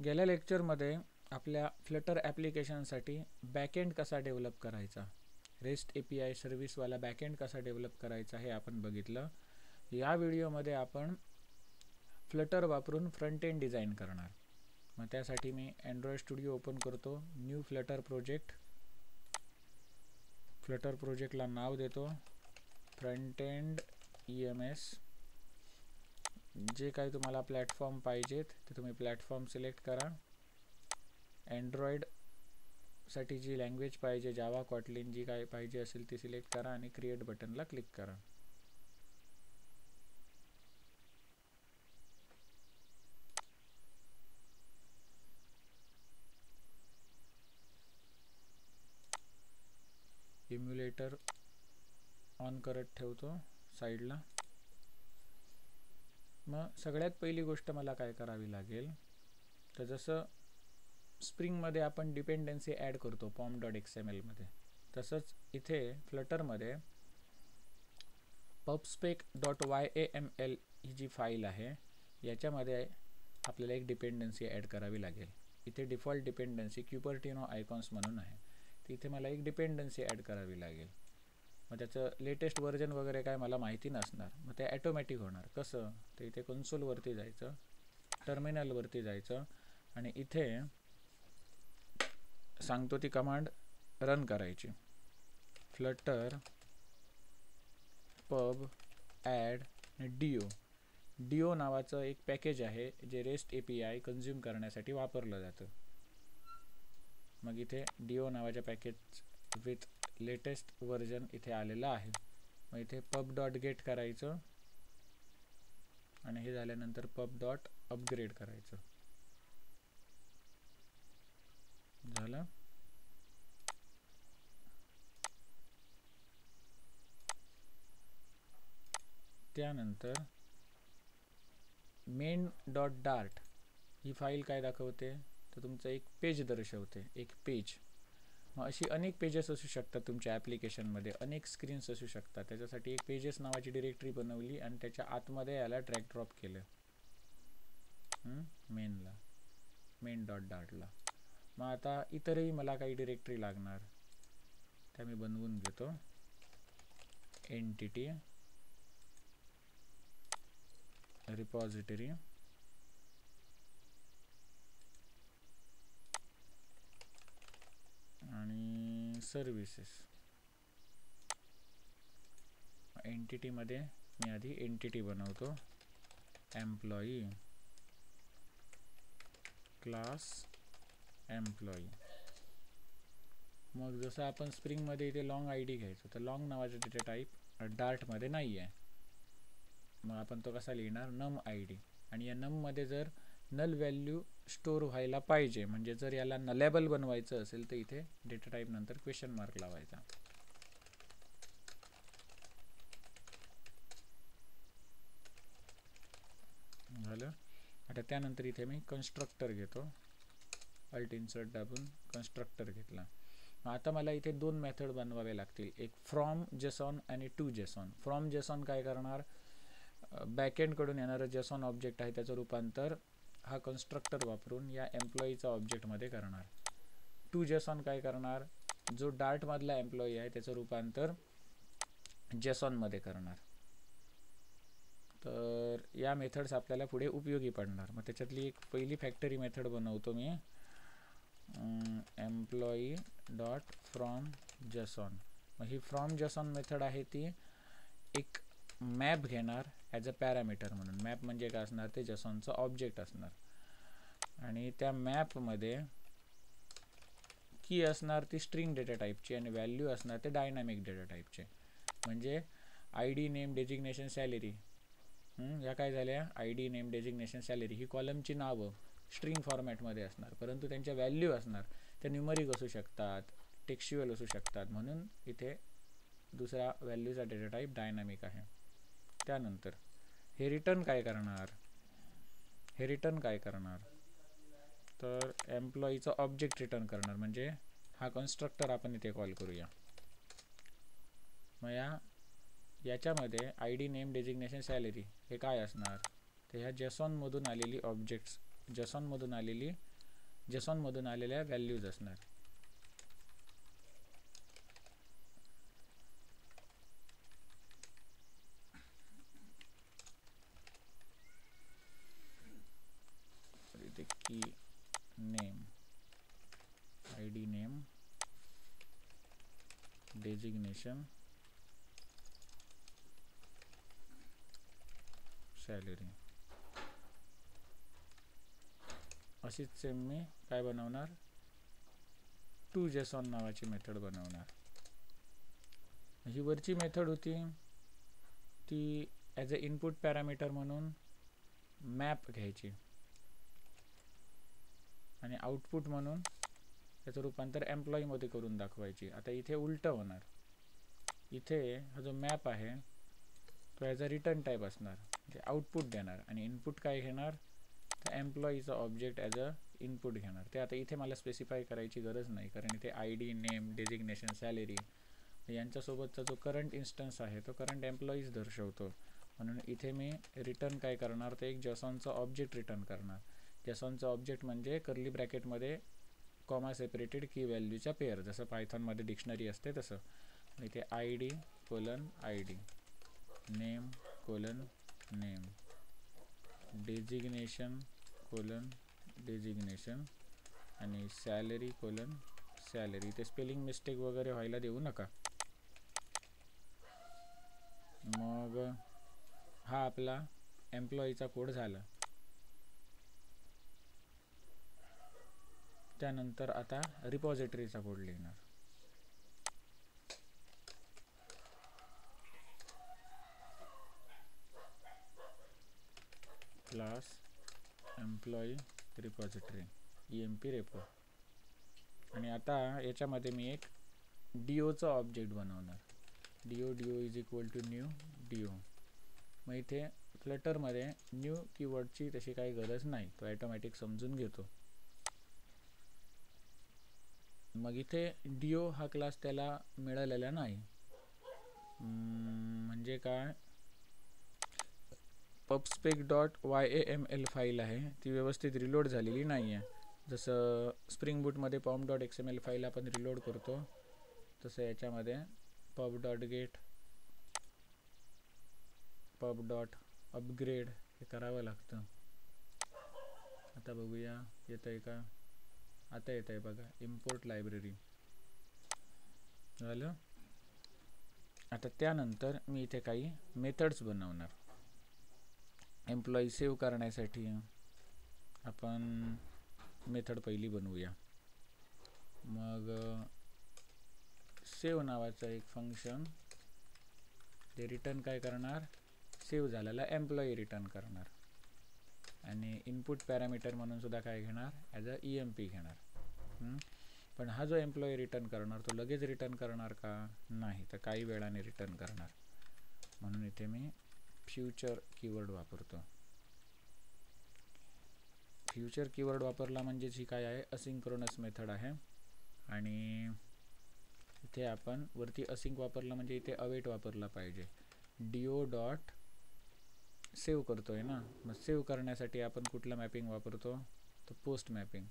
गेल्या लेक्चरमध्ये आपल्या फ्लटर ॲप्लिकेशनसाठी बॅकएंड कसा डेव्हलप करायचा, रेस्ट API सर्व्हिसवाला बॅकएंड कसा डेव्हलप करायचा हे आपण बघितलं. या व्हिडिओमध्ये आपण फ्लटर वापरून फ्रंट एंड डिझाईन करणार. मग त्यासाठी मी अँड्रॉइड स्टुडिओ ओपन करतो, न्यू फ्लटर प्रोजेक्ट. फ्लटर प्रोजेक्टला नाव देतो फ्रंट एंड EMS. जे काही तुम्हाला प्लॅटफॉर्म पाहिजेत ते तुम्ही प्लॅटफॉर्म सिलेक्ट करा. अँड्रॉइडसाठी जी लँग्वेज पाहिजे, जावा, कॉटलिन, जी काय पाहिजे असेल ती सिलेक्ट करा आणि क्रिएट बटनला क्लिक करा. इम्युलेटर ऑन करत ठेवतो साईडला. मग सगळ्यात पहिली गोष्ट मला काय करावी लागेल, तर जसं स्प्रिंगमध्ये आपण डिपेंडन्सी ॲड करतो pom.xml मध्ये, तसंच इथे फ्लटरमध्ये pubspec.yaml ही जी फाईल आहे याच्यामध्ये आपल्याला एक डिपेंडन्सी ॲड करावी लागेल. इथे डिफॉल्ट डिपेंडन्सी क्युपर्टिनो आयकॉन्स म्हणून आहे, तर इथे मला एक डिपेंडन्सी ॲड करावी लागेल. मग त्याचं लेटेस्ट व्हर्जन वगैरे काय मला माहिती नसणार, मग ते ॲटोमॅटिक होणार. कसं, तर इथे कन्सोलवरती जायचं, टर्मिनलवरती जायचं आणि इथे सांगतो ती कमांड रन करायची. फ्लटर pub add dio नावाचं एक पॅकेज आहे जे रेस्ट API कन्झ्युम करण्यासाठी वापरलं जातं. मग इथे dio नावाच्या पॅकेज विथ लेटेस्ट व्हर्जन इथे आलेलं आहे. मग इथे pub.get करायचं आणि हे झाल्यानंतर pub.upgrade करायचं. झालं. त्यानंतर main.dart ही फाईल काय दाखवते, तर तुमचं एक पेज दर्शवते, एक पेज. मग अशी अनेक पेजेस असू शकतात तुमच्या ॲप्लिकेशनमध्ये, अनेक स्क्रीन्स असू शकतात. त्याच्यासाठी एक पेजेस नावाची डिरेक्टरी बनवली आणि त्याच्या आतमध्ये याला ड्रॅग ड्रॉप केलं मेनला, main.dartला. मग आता इतरही मला काही डिरेक्टरी लागणार, त्या मी बनवून घेतो. एंटिटी, रिपॉझिटरी आणि सर्व्हिसेस. एंटिटीमध्ये मी आधी एंटिटी बनवतो, एम्प्लॉई क्लास एम्प्लॉई. मग जसं आपण स्प्रिंगमध्ये इथे लॉंग ID घ्यायचो, तर लॉंग नावाचा डेटा टाईप डार्टमध्ये नाही आहे. मग आपण तो कसा लिहिणार, num ID. आणि या नममध्ये जर नल व्हॅल्यू स्टोअर व्हायला पाहिजे, म्हणजे जर याला नलेबल बनवायचं असेल तर इथे डेटा टाईप नंतर क्वेश्चन मार्क लावायचा. झालं. आता त्यानंतर इथे मी कन्स्ट्रक्टर घेतो, अल्ट इन्सर्ट दाबून कन्स्ट्रक्टर घेतला. आता मला इथे दोन मेथड बनवावे लागतील, एक फ्रॉम जेसॉन आणि टू जेसॉन. फ्रॉम जेसॉन काय करणार, बॅकएंडकडून येणारं जेसॉन ऑब्जेक्ट आहे त्याचं रूपांतर हा कन्स्ट्रक्टर वापरून या एम्प्लॉईचा ऑब्जेक्टमध्ये करणार. टू जेसॉन काय करणार, जो डार्टमधला एम्प्लॉई आहे त्याचं रूपांतर जेसॉनमध्ये करणार. तर या मेथड्स आपल्याला पुढे उपयोगी पडणार. मग त्याच्यातली एक पहिली फॅक्टरी मेथड बनवतो मी, एम्प्लॉई डॉट फ्रॉम जेसॉन. मग ही फ्रॉम जेसॉन मेथड आहे ती एक मॅप घेणार ॲज अ पॅरामीटर म्हणून. मॅप म्हणजे काय असणार, ते जेसॉनचं ऑब्जेक्ट असणार आणि त्या मॅपमध्ये की असणार ती स्ट्रिंग डेटा टाईपची आणि व्हॅल्यू असणार ते डायनॅमिक डेटा टाईपचे. म्हणजे ID नेम डेजिग्नेशन सॅलरी, या काय झाल्या, ID नेम डेजिग्नेशन सॅलरी ही कॉलमची नावं स्ट्रिंग फॉर्मॅटमध्ये असणार, परंतु त्यांच्या व्हॅल्यू असणार त्या न्यूमरिक असू शकतात, टेक्स्च्युअल असू शकतात, म्हणून इथे दुसरा व्हॅल्यूचा डेटा टाईप डायनॅमिक आहे. त्यानंतर हे रिटर्न काय करणार, तर एम्प्लॉईचा ऑब्जेक्ट रिटर्न करणार, म्हणजे हा कन्स्ट्रक्टर आपण इथे कॉल करूया. मग याच्यामध्ये ID नेम डेजिग्नेशन सॅलरी हे काय असणार, तर ह्या जेसॉनमधून आलेली ऑब्जेक्ट्स, जेसॉनमधून आलेली जेसॉनमधून आलेल्या व्हॅल्यूज असणार. इथे की name, ID name, designation, salary. अशीच सेम मी काय बनवणार, toJSON नावाची मेथड बनवणार. ही वरची मेथड होती ती ॲज अ इनपुट पॅरामीटर म्हणून मॅप घ्यायची आणि आउटपुट म्हणून त्याचं रूपांतर एम्प्लॉईमध्ये करून दाखवायची. आता इथे उलटं होणार. इथे हा जो मॅप आहे तो ॲज अ रिटर्न टाईप असणार, म्हणजे आउटपुट देणार, आणि इनपुट काय घेणार तर एम्प्लॉईचा ऑब्जेक्ट ॲज अ इनपुट घेणार. ते आता इथे मला स्पेसिफाय करायची गरज नाही, कारण इथे ID नेम, डेजिग्नेशन, सॅलरी यांच्यासोबतचा जो करंट इन्स्टन्स आहे तो करंट एम्प्लॉईज दर्शवतो. म्हणून इथे मी रिटर्न काय करणार तर एक जेसॉनचा ऑब्जेक्ट रिटर्न करणार. जेसॉनचा ऑब्जेक्ट म्हणजे कर्ली ब्रॅकेटमध्ये कॉमा सेपरेटेड की व्हॅल्यूच्या पेअर, जसं पायथॉनमध्ये डिक्शनरी असते तसं. इथे ID colon ID, name colon name, designation colon designation आणि सॅलरी कोलन सॅलरी. इथे स्पेलिंग मिस्टेक वगैरे व्हायला देऊ नका. मग हा आपला एम्प्लॉईचा कोड झाला. त्यानंतर आता रिपॉझिटरीचा कोड लिहिणार. Class employee repository EMP repo. आणि आता याच्यामध्ये मी एक DOचा ऑब्जेक्ट बनवणार. DO is equal to new DO. मग इथे फ्लटरमध्ये न्यू कीवर्डची तशी काही गरज नाही, तो ॲटोमॅटिक समजून घेतो. मग इथे DO हा क्लास त्याला मिळालेला नाही. म्हणजे काय, pubspec.yaml फाईल आहे ती व्यवस्थित रिलोड झालेली नाही आहे. जसं स्प्रिंग बूटमध्ये pom.xml फाईल आपण रिलोड करतो तसं याच्यामध्ये pub.get, pub.upgrade हे करावं लागतं. आता बघूया येतं आहे का. आता येत आहे बघा, इम्पोर्ट लायब्ररी झालं. आता त्यानंतर मी इथे काही मेथड्स बनवणार. एम्प्लॉई सेव्ह करण्यासाठी आपण मेथड पहिली बनवूया. मग सेव्ह नावाचं एक फंक्शन, ते रिटर्न काय करणार, सेव्ह झालेला एम्प्लॉई रिटर्न करणार. आणि इनपुट पॅरामीटर म्हणून सुद्धा काय घेणार, ॲज अ EMP घेणार. पण हा जो एम्प्लॉई रिटर्न करणार तो लगेच रिटर्न करणार का, नाही, तर काही वेळाने रिटर्न करणार. म्हणून इथे मी फ्युचर कीवर्ड वापरतो. फ्युचर कीवर्ड वापरला म्हणजेच ही काय आहे, असिंक्रोनस मेथड आहे. आणि इथे आपण वरती असिंक वापरला म्हणजे इथे अवेट वापरला पाहिजे. DO डॉट सेव्ह करतोय ना, मग सेव्ह करण्यासाठी आपण कुठलं मॅपिंग वापरतो तर पोस्ट मॅपिंग.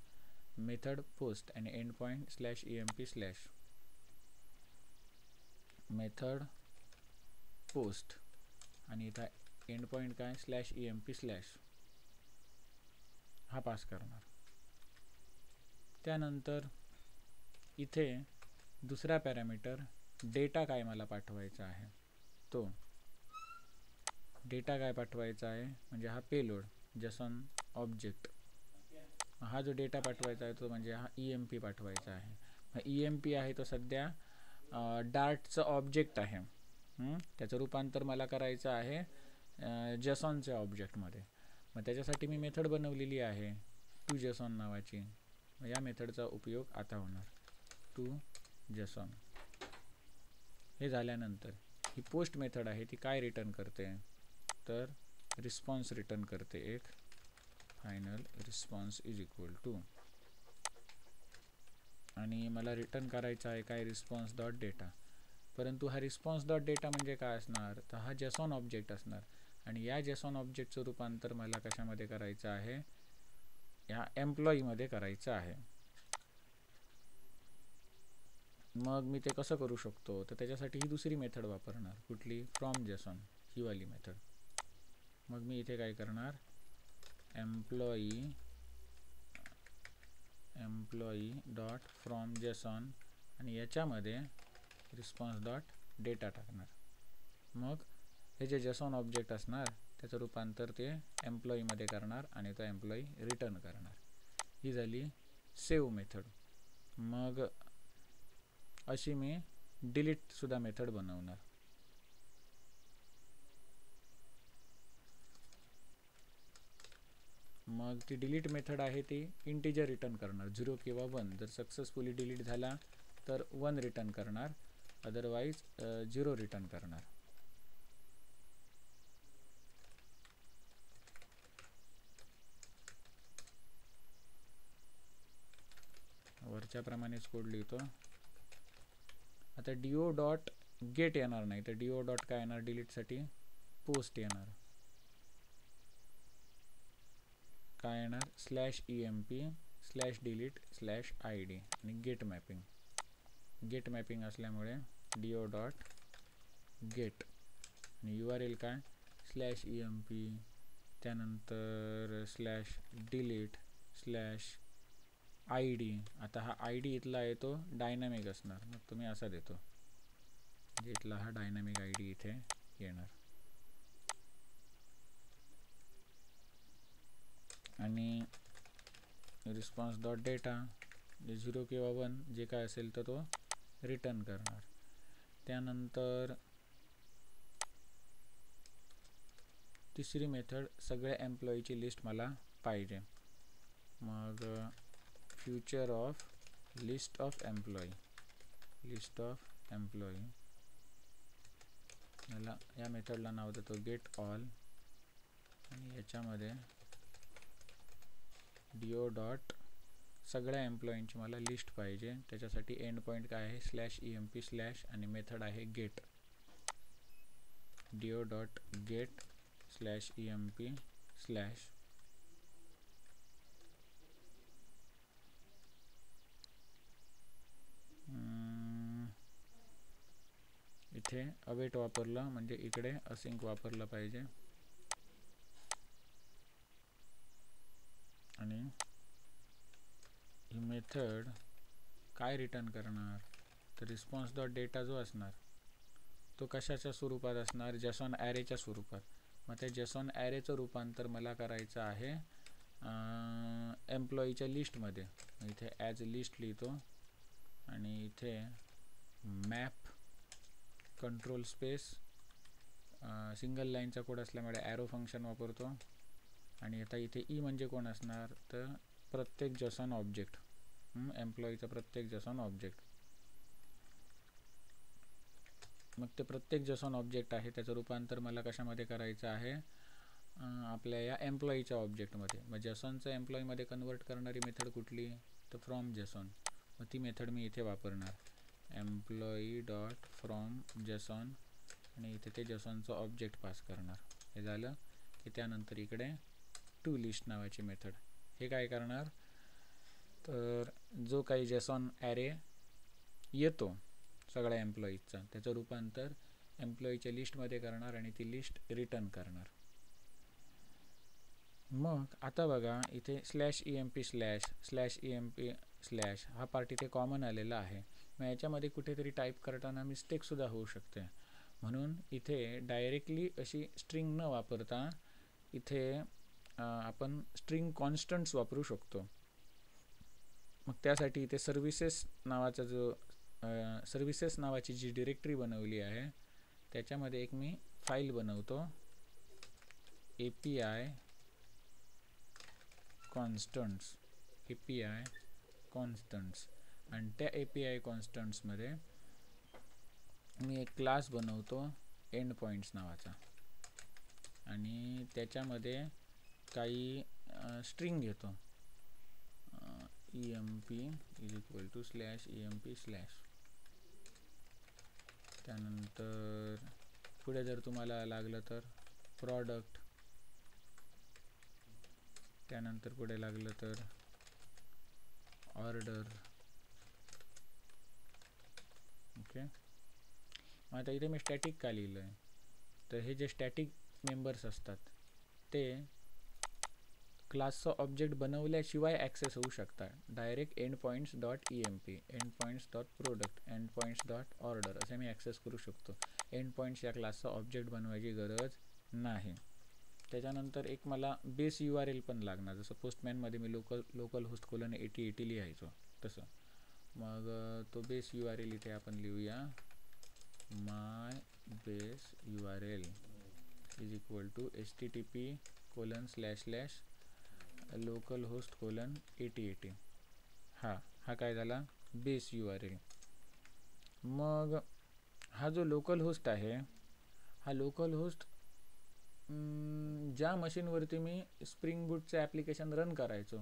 मेथड पोस्ट आणि end point /EMP slash method post आणि इथं एंड पॉईंट काय /EMP स्लॅश हा पास करणार. त्यानंतर इथे दुसरा पॅरामीटर डेटा काय मला पाठवायचा आहे, तो डेटा काय पाठवायचा आहे म्हणजे हा पेलोड जेसॉन ऑब्जेक्ट. हा जो डेटा पाठवायचा आहे तो म्हणजे हा EMP पाठवायचा आहे. हा EMP आहे तो सध्या डार्टचं ऑब्जेक्ट आहे. त्याचं रूपांतर मला करायचं आहे जेसॉनच्या ऑब्जेक्टमध्ये. मग त्याच्यासाठी मी मेथड बनवलेली आहे toJSON नावाची. या मेथडचा उपयोग आता होणार toJSON. हे झाल्यानंतर ही पोस्ट मेथड आहे ती काय रिटर्न करते तर रिस्पॉन्स रिटर्न करते. एक final response is equal to, आणि मला रिटर्न करायचा आहे काय रिस्पॉन्स डॉट डेटा. परंतु हा रिस्पॉन्स डॉट डेटा म्हणजे काय असणार तर हा जेसॉन ऑब्जेक्ट असणार. आणि या जेसॉन ऑब्जेक्टचं रूपांतर मला कशामध्ये करायचं आहे, ह्या एम्प्लॉईमध्ये करायचं आहे. मग मी ते कसं करू शकतो, तर त्याच्यासाठी ही दुसरी मेथड वापरणार. कुठली? फ्रॉम जेसॉन, ही वाली मेथड. मग मी इथे काय करणार, एम्प्लॉई डॉट फ्रॉम जेसॉन आणि याच्यामध्ये रिस्पॉन्स डॉट डेटा टाकणार. मग हे जे जेसॉन ऑब्जेक्ट असणार त्याचं रूपांतर ते एम्प्लॉईमध्ये करणार आणि तो एम्प्लॉई रिटर्न करणार. ही झाली सेव्ह मेथड. मग अशी मी डिलीट सुद्धा मेथड बनवणार. मग ती डिलीट मेथड आहे ती इंटिजर रिटर्न करणार, 0 किंवा 1. जर सक्सेसफुली डिलीट झाला तर 1 रिटर्न करणार, अदरवाईज 0 रिटर्न करणार. वरच्या प्रमाणेच कोड लिहितो. आता dio डॉट गेट येणार नाही, तर dio डॉट काय येणार डिलीटसाठी? पोस्ट येणार. काय येणार? /emp/delete/id आणि गेट मॅपिंग. गेट मॅपिंग असल्यामुळे dio डॉट गेट आणि URL काय? /emp, त्यानंतर /delete/id. आता हा ID इथला येतो डायनॅमिक असणार, मग तुम्ही असा देतो, म्हणजे इथला हा डायनॅमिक ID इथे येणार. आणि रिस्पॉन्स डॉट डेटा, जे 0 किंवा 1 जे काय असेल तर तो रिटर्न करणार. त्यानंतर तिसरी मेथड, सगळ्या एम्प्लॉईची लिस्ट मला पाहिजे. मग future of list of employee या मेथडला नाव देतो गेट ऑल आणि याच्यामध्ये dio डॉट सगळ्या एम्प्लॉईंची मला लिस्ट पाहिजे. त्याच्यासाठी एंड पॉईंट काय आहे? /emp/ आणि मेथड आहे get. dio dot get /emp/ इथे अवेट वापरलं म्हणजे इकडे असिंक वापरलं पाहिजे. आणि ही मेथड काय रिटर्न करणार, तर रिस्पॉन्स डॉट डेटा जो असणार तो कशाच्या स्वरूपात असणार? जेसॉन ॲरेच्या स्वरूपात. मग त्या जेसॉन ॲरेचं रूपांतर मला करायचं आहे एम्प्लॉईच्या लिस्टमध्ये. इथे ॲज लिस्ट लिहितो आणि इथे मॅप कंट्रोल स्पेस सिंगल लाईनचा कोड असल्यामुळे ॲरो फंक्शन वापरतो. आणि आता इथे ई म्हणजे कोण असणार, तर प्रत्येक जेसॉन ऑब्जेक्ट, एम्प्लॉईचा प्रत्येक जेसॉन ऑब्जेक्ट. मग ते प्रत्येक जेसॉन ऑब्जेक्ट आहे त्याचं रूपांतर मला कशामध्ये करायचं आहे? आपल्या या एम्प्लॉईच्या ऑब्जेक्टमध्ये. मग जेसॉनचं एम्प्लॉईमध्ये कन्वर्ट करणारी मेथड कुठली? तर फ्रॉम जेसॉन. मग ती मेथड मी इथे वापरणार, एम्प्लॉई डॉट फ्रॉम जेसॉन आणि इथे ते जेसॉनचं ऑब्जेक्ट पास करणार. हे झालं की त्यानंतर इकडे टू लिस्ट नावाची मेथड. हे काय करणार, तर जो काही जेसॉन ॲरे येतो सगळ्या एम्प्लॉईजचा त्याचं रूपांतर एम्प्लॉईच्या लिस्टमध्ये करणार आणि ती लिस्ट रिटर्न करणार. मग आता बघा इथे /emp/emp/ हा पार्ट इथे कॉमन आलेला आहे. मग याच्यामध्ये कुठेतरी टाईप करताना मिस्टेकसुद्धा होऊ शकते. म्हणून इथे डायरेक्टली अशी स्ट्रिंग न वापरता इथे आपण स्ट्रिंग कॉन्स्टंट्स वापरू शकतो. मग त्यासाठी इथे सर्विसेस नावाची जी डिरेक्टरी बनवली आहे त्याच्यामध्ये एक मी फाईल बनवतो, API कॉन्स्टंट्स. आणि त्या API कॉन्स्टंट्समध्ये मी एक क्लास बनवतो एंड पॉईंट्स नावाचा आणि त्याच्यामध्ये काही स्ट्रिंग घेतो, emp =/emp/. त्यानंतर पुढे जर तुम्हाला लागलं तर त्यानंतर पुढे लागलं तर ऑर्डर. ओके, मग आता इथे मी स्टॅटिक का लिहिलं आहे, तर हे जे स्टॅटिक मेंबर्स असतात ते क्लासचं ऑब्जेक्ट बनवल्याशिवाय ॲक्सेस होऊ शकतात. Direct end points dot EMP, end points dot product, end points dot order असे मी ॲक्सेस करू शकतो. एंड पॉईंट्स या क्लासचा ऑब्जेक्ट बनवायची गरज नाही. त्याच्यानंतर एक मला बेस URL पण लागणार, जसं पोस्टमॅनमध्ये मी लोकल होस्ट कोलन 8080 लिहायचो तसं. मग तो बेस URL इथे आपण लिहूया, my base URL is equal to http://localhost:8080. हा काय झाला, बेस URL. मग हा जो लोकल होस्ट आहे, हा लोकल होस्ट ज्या मशीनवरती मी स्प्रिंग बूटचं ॲप्लिकेशन रन करायचो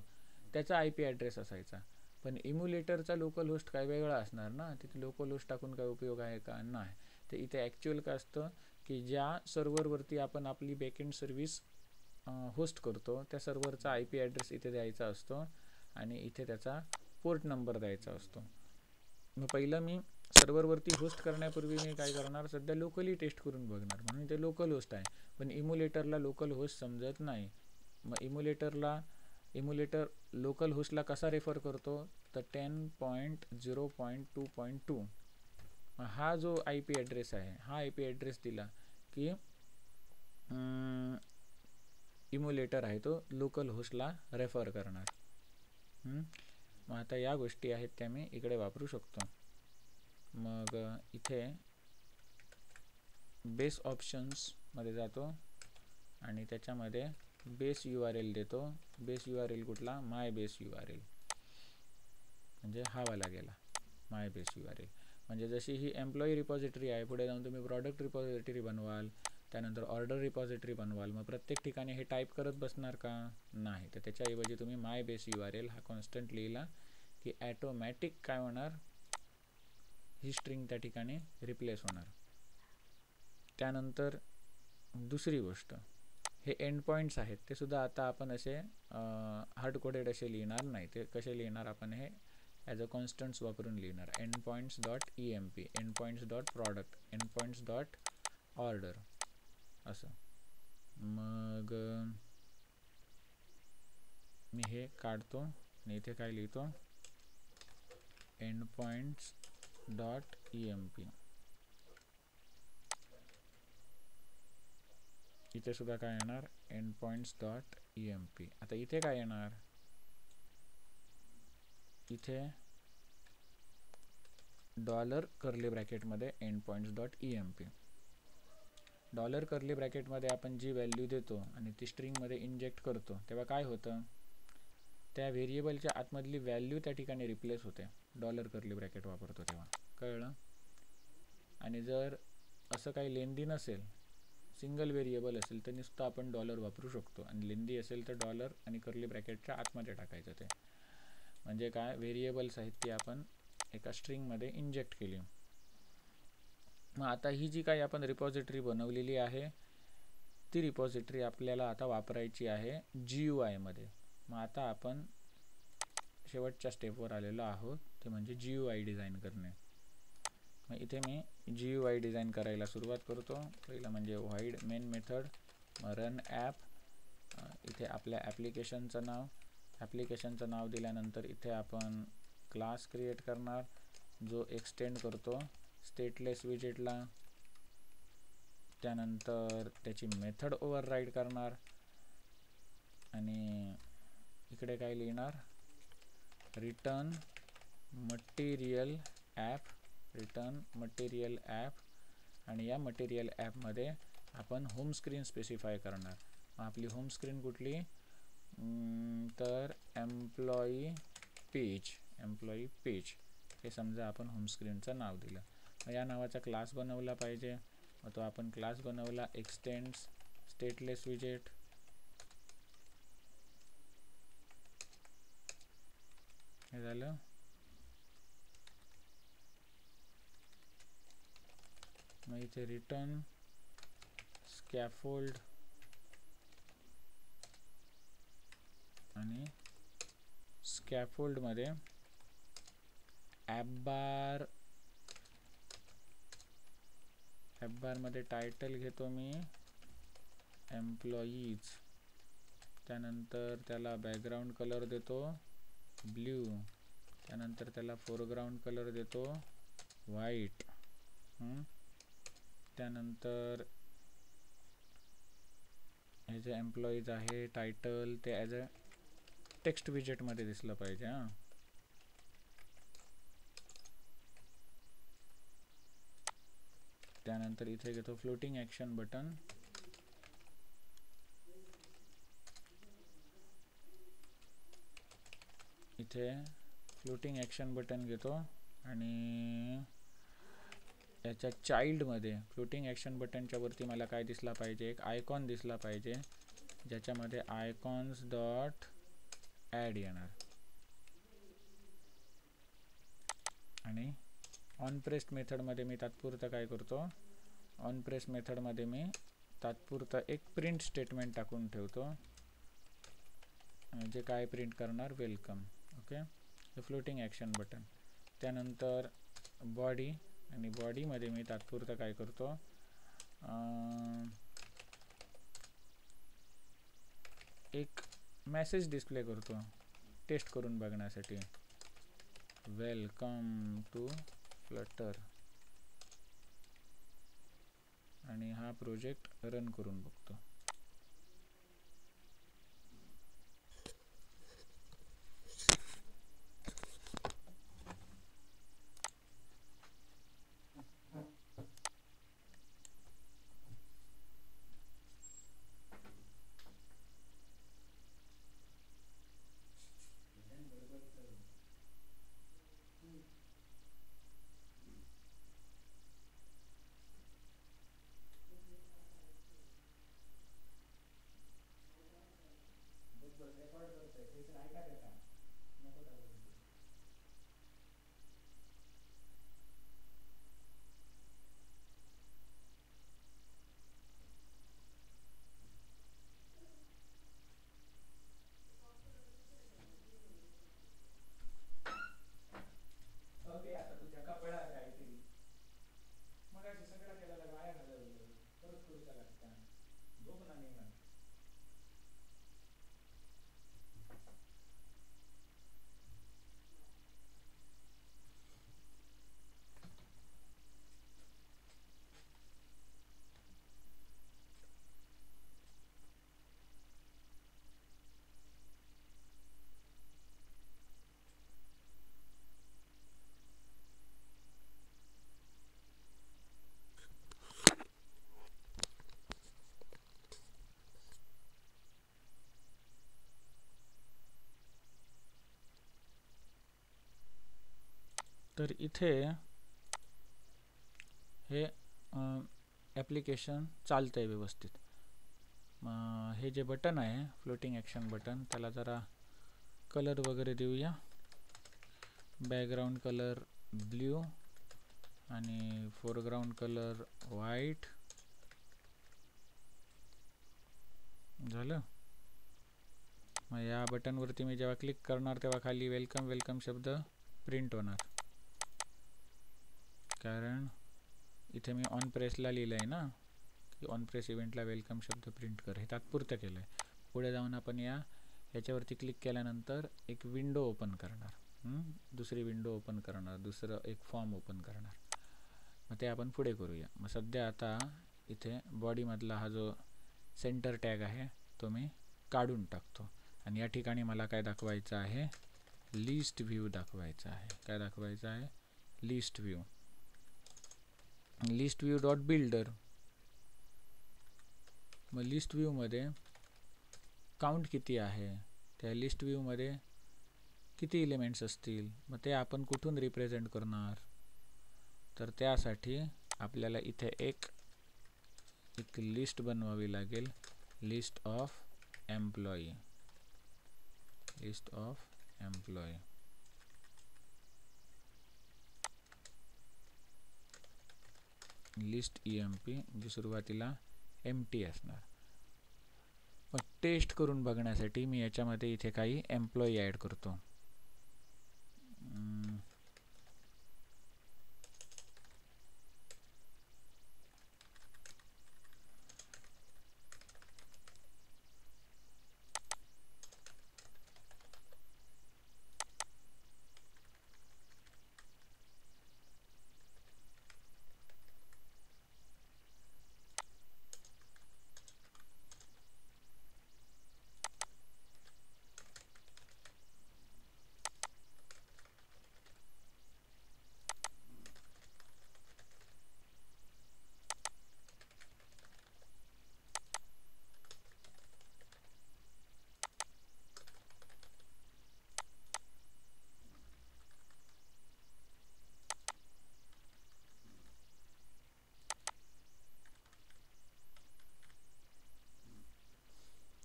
त्याचा IP ॲड्रेस असायचा. पण इम्युलेटरचा लोकल होस्ट काय वेगळा असणार ना, तिथे लोकल होस्ट टाकून काय उपयोग आहे का, नाही. तर इथे ॲक्च्युअल काय असतं की ज्या सर्व्हरवरती आपण आपली बॅकएंड सर्व्हिस होस्ट करतो त्या सर्व्हरचा IP ॲड्रेस इथे द्यायचा असतो आणि इथे त्याचा पोर्ट नंबर द्यायचा असतो. मग पहिलं मी सर्व्हरवरती होस्ट करण्यापूर्वी मी काय करणार, सध्या लोकली टेस्ट करून बघणार, म्हणून ते लोकल होस्ट आहे. पण इम्युलेटरला लोकल होस्ट समजत नाही. मग इम्युलेटर लोकल होस्टला कसा रेफर करतो, तर 10.0.2.2 हा जो IP ॲड्रेस आहे, हा IP ॲड्रेस दिला की इम्युलेटर आहे तो लोकल होस्टला रेफर करणार. मग आता या गोष्टी आहेत त्या मी इकडे वापरू शकतो. मग इथे बेस ऑप्शन्समध्ये जातो आणि त्याच्यामध्ये बेस URL देतो. बेस URL कुठला, माय बेस URL, म्हणजे हा वाला गेला माय बेस URL. म्हणजे जशी ही एम्प्लॉई रिपॉझिटरी आहे, पुढे जाऊन तुम्ही प्रॉडक्ट रिपॉझिटरी बनवाल, त्यानंतर ऑर्डर रिपॉझिटरी बनवाल, मग प्रत्येक ठिकाणी हे टाईप करत बसणार का, नाही. तर त्याच्याऐवजी तुम्ही माय बेस URL हा कॉन्स्टंट लिहिला की ॲटोमॅटिक काय होणार, ही स्ट्रिंग त्या ठिकाणी रिप्लेस होणार. त्यानंतर दुसरी गोष्ट, हे एंड पॉईंट्स आहेत ते सुद्धा आता आपण असे हार्ड कोडेड असे लिहिणार नाही. ते कसे लिहिणार, आपण हे ॲज अ कॉन्स्टंट्स वापरून लिहिणार. End points dot EMP, end points dot product, end points dot order असं. मग मी हे काढतो आणि इथे काय लिहितो, एंड पॉईंट्स डॉट EMP. इथे सुद्धा काय येणार, एंड पॉईंट्स डॉट EMP. आता इथे काय येणार, इथे डॉलर कर्ली ब्रॅकेटमध्ये end points dot EMP. Dollar curly ब्रॅकेटमध्ये आपण जी व्हॅल्यू देतो आणि ती स्ट्रिंगमध्ये इंजेक्ट करतो तेव्हा काय होतं, त्या व्हेरिएबलच्या आतमधली व्हॅल्यू त्या ठिकाणी रिप्लेस होते डॉलर कर्ली ब्रॅकेट वापरतो तेव्हा, कळलं. आणि जर असं काही लेंदी नसेल, सिंगल व्हेरिएबल असेल तर नुसतं आपण डॉलर वापरू शकतो, आणि लेंदी असेल तर डॉलर आणि कर्ली ब्रॅकेटच्या आतमध्ये टाकायचं. ते म्हणजे काय, व्हेरिएबल्स आहेत ती आपण एका स्ट्रिंगमध्ये इंजेक्ट केली. मग आता ही जी काही आपण रिपॉझिटरी बनवलेली आहे ती रिपॉझिटरी आपल्याला आता वापरायची आहे GUI मध्ये. मग आता आपण शेवटच्या स्टेपवर आलेलो आहोत, ते म्हणजे GUI डिझाईन करणे. मग इथे मी GUI डिझाईन करायला सुरुवात करतो. पहिलं म्हणजे व्हाईड मेन मेथड, रन ॲप. इथे आपल्या ॲप्लिकेशनचं नाव दिल्यानंतर इथे आपण क्लास क्रिएट करणार जो एक्सटेंड करतो स्टेटलेस विजेटला. त्यानंतर त्याची मेथड ओव्हरराईड करणार आणि इकडे काय लिहिणार, रिटर्न मटेरियल ॲप. आणि या मटेरियल ॲपमध्ये आपण होम स्क्रीन स्पेसिफाय करणार. आपली होम स्क्रीन कुठली, तर एम्प्लॉई पेज हे समजा आपण होम स्क्रीनचं नाव दिलं. मग या नावाचा क्लास बनवला पाहिजे. मग तो आपण क्लास बनवला एक्सटेंड्स स्टेटलेस विजेट. हे झालं. मग इथे रिटर्न स्कॅफोल्ड आणि स्कॅफोल्डमध्ये ॲप बारमध्ये टायटल घेतो मी एम्प्लॉईज, त्यानंतर त्याला बॅकग्राऊंड कलर देतो ब्ल्यू, त्यानंतर त्याला फोरग्राऊंड कलर देतो व्हाईट, त्यानंतर हे जे एम्प्लॉईज आहे टायटल ते ॲज अ टेक्स्ट विजेटमध्ये दिसलं पाहिजे. त्यानंतर इथे घेतो फ्लोटिंग ॲक्शन बटन, इथे फ्लोटिंग ॲक्शन बटन घेतो आणि याच्या चाइल्डमध्ये फ्लोटिंग ॲक्शन बटनच्या वरती मला काय दिसला पाहिजे, एक आयकॉन दिसला पाहिजे ज्याच्यामध्ये आयकॉन्स डॉट ॲड येणार. आणि ऑन प्रेस्ड मेथडमध्ये मी तात्पुरतं काय करतो, ऑन प्रेस मेथडमध्ये मी तात्पुरतं एक प्रिंट स्टेटमेंट टाकून ठेवतो जे काय प्रिंट करणार वेलकम. ओके, हे फ्लोटिंग ॲक्शन बटन. त्यानंतर बॉडी, आणि बॉडीमध्ये मी तात्पुरतं काय करतो, एक मेसेज डिस्प्ले करतो टेस्ट करून बघण्यासाठी, वेलकम टू फ्लटर, आणि हा प्रोजेक्ट रन करून बघतो. तर इथे हे ॲप्लिकेशन चालतं आहे व्यवस्थित. हे जे बटन आहे फ्लोटिंग ॲक्शन बटन, त्याला जरा कलर वगैरे देऊया, बॅकग्राऊंड कलर ब्ल्यू आणि फोरग्राऊंड कलर व्हाईट. झालं. मग या बटनवरती मी जेव्हा क्लिक करणार तेव्हा खाली वेलकम वेलकम शब्द प्रिंट होणार, कारण इथे मी ऑन प्रेसला लिहिलं आहे ना की ऑन प्रेस इव्हेंटला वेलकम शब्द प्रिंट कर. हे तात्पुरतं केलं आहे. पुढे जाऊन आपण याच्यावरती क्लिक केल्यानंतर एक विंडो ओपन करणार, दुसरी विंडो ओपन करणार, दुसरं एक फॉर्म ओपन करणार. मग ते आपण पुढे करूया. मग सध्या आता इथे बॉडीमधला हा जो सेंटर टॅग आहे तो मी काढून टाकतो आणि या ठिकाणी मला काय दाखवायचं आहे, लिस्ट व्ह्यू दाखवायचा आहे. काय दाखवायचं आहे, list view. List view dot builder. मग लिस्ट व्ह्यूमध्ये काउंट किती आहे, त्या लिस्ट व्ह्यूमध्ये किती एलिमेंट्स असतील, मग ते आपण कुठून रिप्रेझेंट करणार. तर त्यासाठी आपल्याला इथे एक लिस्ट बनवावी लागेल, list of employee, list of employee. List EMP जी सुरुवातीला एम्प्टी असणार. मग टेस्ट करून बघण्यासाठी मी याच्यामध्ये इथे काही एम्प्लॉई ॲड करतो.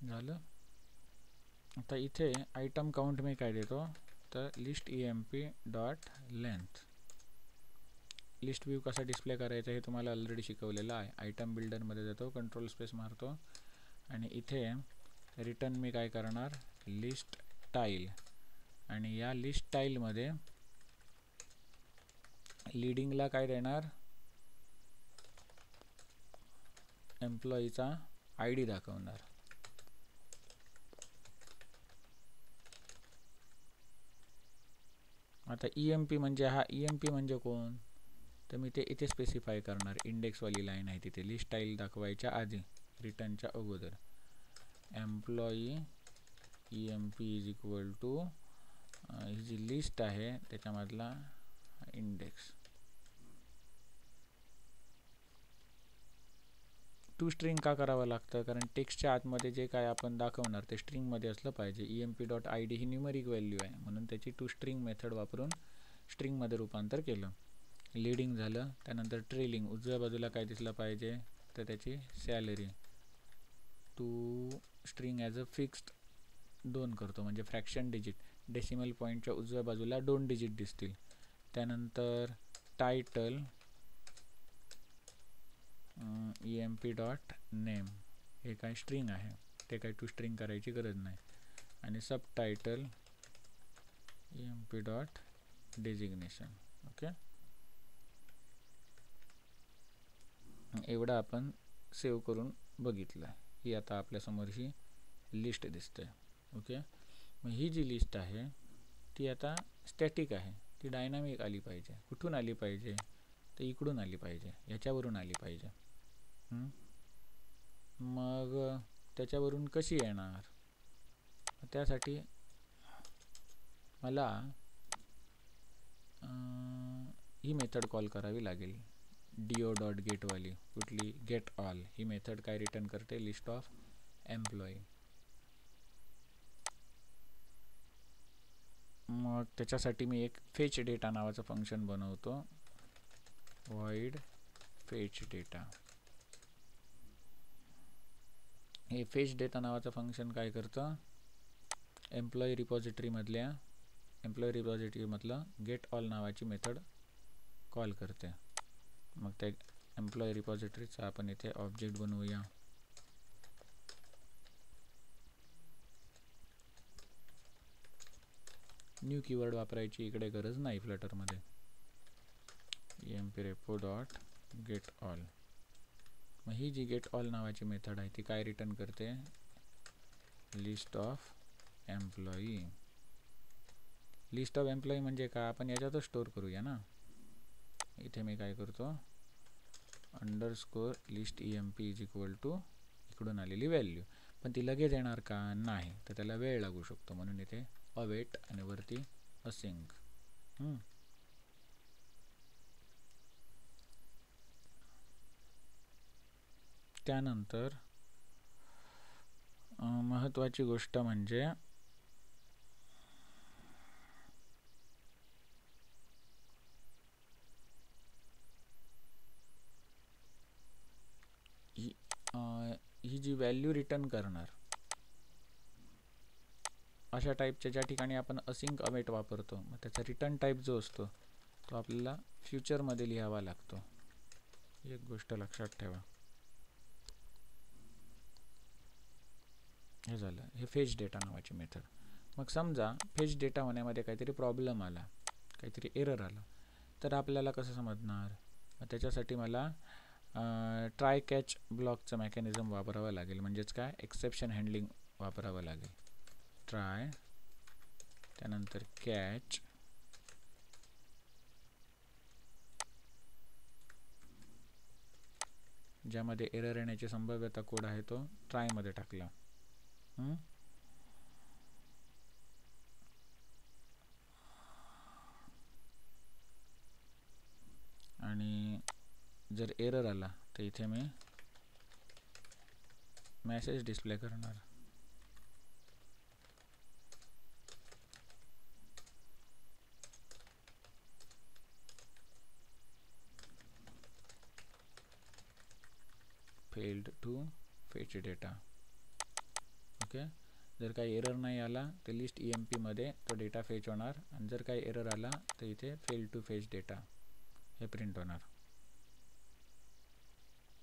झालं. आता इथे आयटम काउंट मी काय देतो, तर list emp dot length. List view कसा डिस्प्ले करायचा हे तुम्हाला ऑलरेडी शिकवलेलं आहे. आयटम बिल्डरमध्ये जातो, कंट्रोल स्पेस मारतो आणि इथे रिटर्न मी काय करणार, लिस्ट टाईल. आणि या लिस्ट टाईलमध्ये लीडिंगला काय देणार, एम्प्लॉईचा ID दाखवणार. आता emp म्हणजे हा emp म्हणजे कोण, तर मी ते इथे स्पेसिफाय करणार. इंडेक्सवाली लाईन आहे तिथे लिस्ट टाईल दाखवायच्या आधी, रिटर्नच्या अगोदर. Employee emp is equal to ही जी लिस्ट आहे त्याच्यामधला इंडेक्स. टू स्ट्रिंग का करावं लागतं, कारण टेक्स्टच्या आतमध्ये जे काय आपण दाखवणार ते स्ट्रिंगमध्ये असलं पाहिजे. emp.id ही न्यूमरिक व्हॅल्यू आहे, म्हणून त्याची टू स्ट्रिंग मेथड वापरून स्ट्रिंगमध्ये रूपांतर केलं. लीडिंग झालं. त्यानंतर ट्रेलिंग, उजव्या बाजूला काय दिसलं पाहिजे, तर त्याची salary. To string as a fixed 2 करतो, म्हणजे फ्रॅक्शन डिजिट. डेसिमल पॉईंटच्या उजव्या बाजूला 2 डिजिट दिसतील. त्यानंतर टायटल emp डॉट नेम, हे काय स्ट्रिंग आहे, ते काय टू स्ट्रिंग करायची गरज नाही. आणि subtitle emp dot designation. Okay, एवढं आपण सेव्ह करून बघितलं. ही आता आपल्यासमोर ही लिस्ट दिसते. ओके, मग ही जी लिस्ट आहे ती आता स्टॅटिक आहे, ती डायनामिक आली पाहिजे. कुठून आली पाहिजे, तर इकडून आली पाहिजे, याच्यावरून आली पाहिजे. मग त्याच्यावरून कशी येणार, त्यासाठी मला ही मेथड कॉल करावी लागेल. do डॉट गेटवाली, कुठली, गेट ऑल. ही मेथड काय रिटर्न करते, लिस्ट ऑफ एम्प्लॉई. मग त्याच्यासाठी मी एक फेच डेटा नावाचं फंक्शन बनवतो, void फेच डेटा. हे फेच डेटा नावाचं फंक्शन काय करतं, एम्प्लॉई रिपॉझिटरीमधलं गेट ऑल नावाची मेथड कॉल करते. मग त्या एम्प्लॉई रिपॉझिटरीचा आपण इथे ऑब्जेक्ट बनवूया. न्यू कीवर्ड वापरायची इकडे गरज नाही फ्लटरमध्ये. emp repo dot get all. मग ही जी गेट ऑल नावाची मेथड आहे ती काय रिटर्न करते, list of employee. List of employee म्हणजे काय, आपण याच्यातच स्टोअर करूया ना. इथे मी काय करतो, underscore list emp is equal to इकडून आलेली व्हॅल्यू. पण ती लगेच येणार का, नाही, तर त्याला वेळ लागू शकतो, म्हणून इथे अवेट आणि वरती असिंक. त्यानंतर महत्त्वाची गोष्ट म्हणजे ही जी व्हॅल्यू रिटर्न करणार, अशा टाईपच्या ज्या ठिकाणी आपण असिंक अवेट वापरतो, मग त्याचा रिटर्न टाईप जो असतो तो आपल्याला फ्युचरमध्ये लिहावा लागतो. एक गोष्ट लक्षात ठेवा. हे झालं, हे फेच डेटा नावाची मेथड. मग समजा फेच डेटा होण्यामध्ये काहीतरी प्रॉब्लेम आला, काहीतरी एरर आला, तर आपल्याला कसं समजणार? त्याच्यासाठी मला ट्राय कॅच ब्लॉकचं मेकॅनिझम वापरावं लागेल. म्हणजेच काय, एक्सेप्शन हँडलिंग वापरावं लागेल. ट्राय त्यानंतर कॅच ज्यामध्ये एरर येण्याची संभाव्यता कोड आहे तो ट्रायमध्ये टाकला. आणि जर एरर आला तर इथे मी मेसेज डिस्प्ले करणार. Failed to fetch data. Okay, जर काही एरर नाही आला तर लिस्ट EMP मध्ये तो डेटा फेच होणार, आणि जर काही एरर आला तर इथे फेल टू फेच डेटा हे प्रिंट होणार.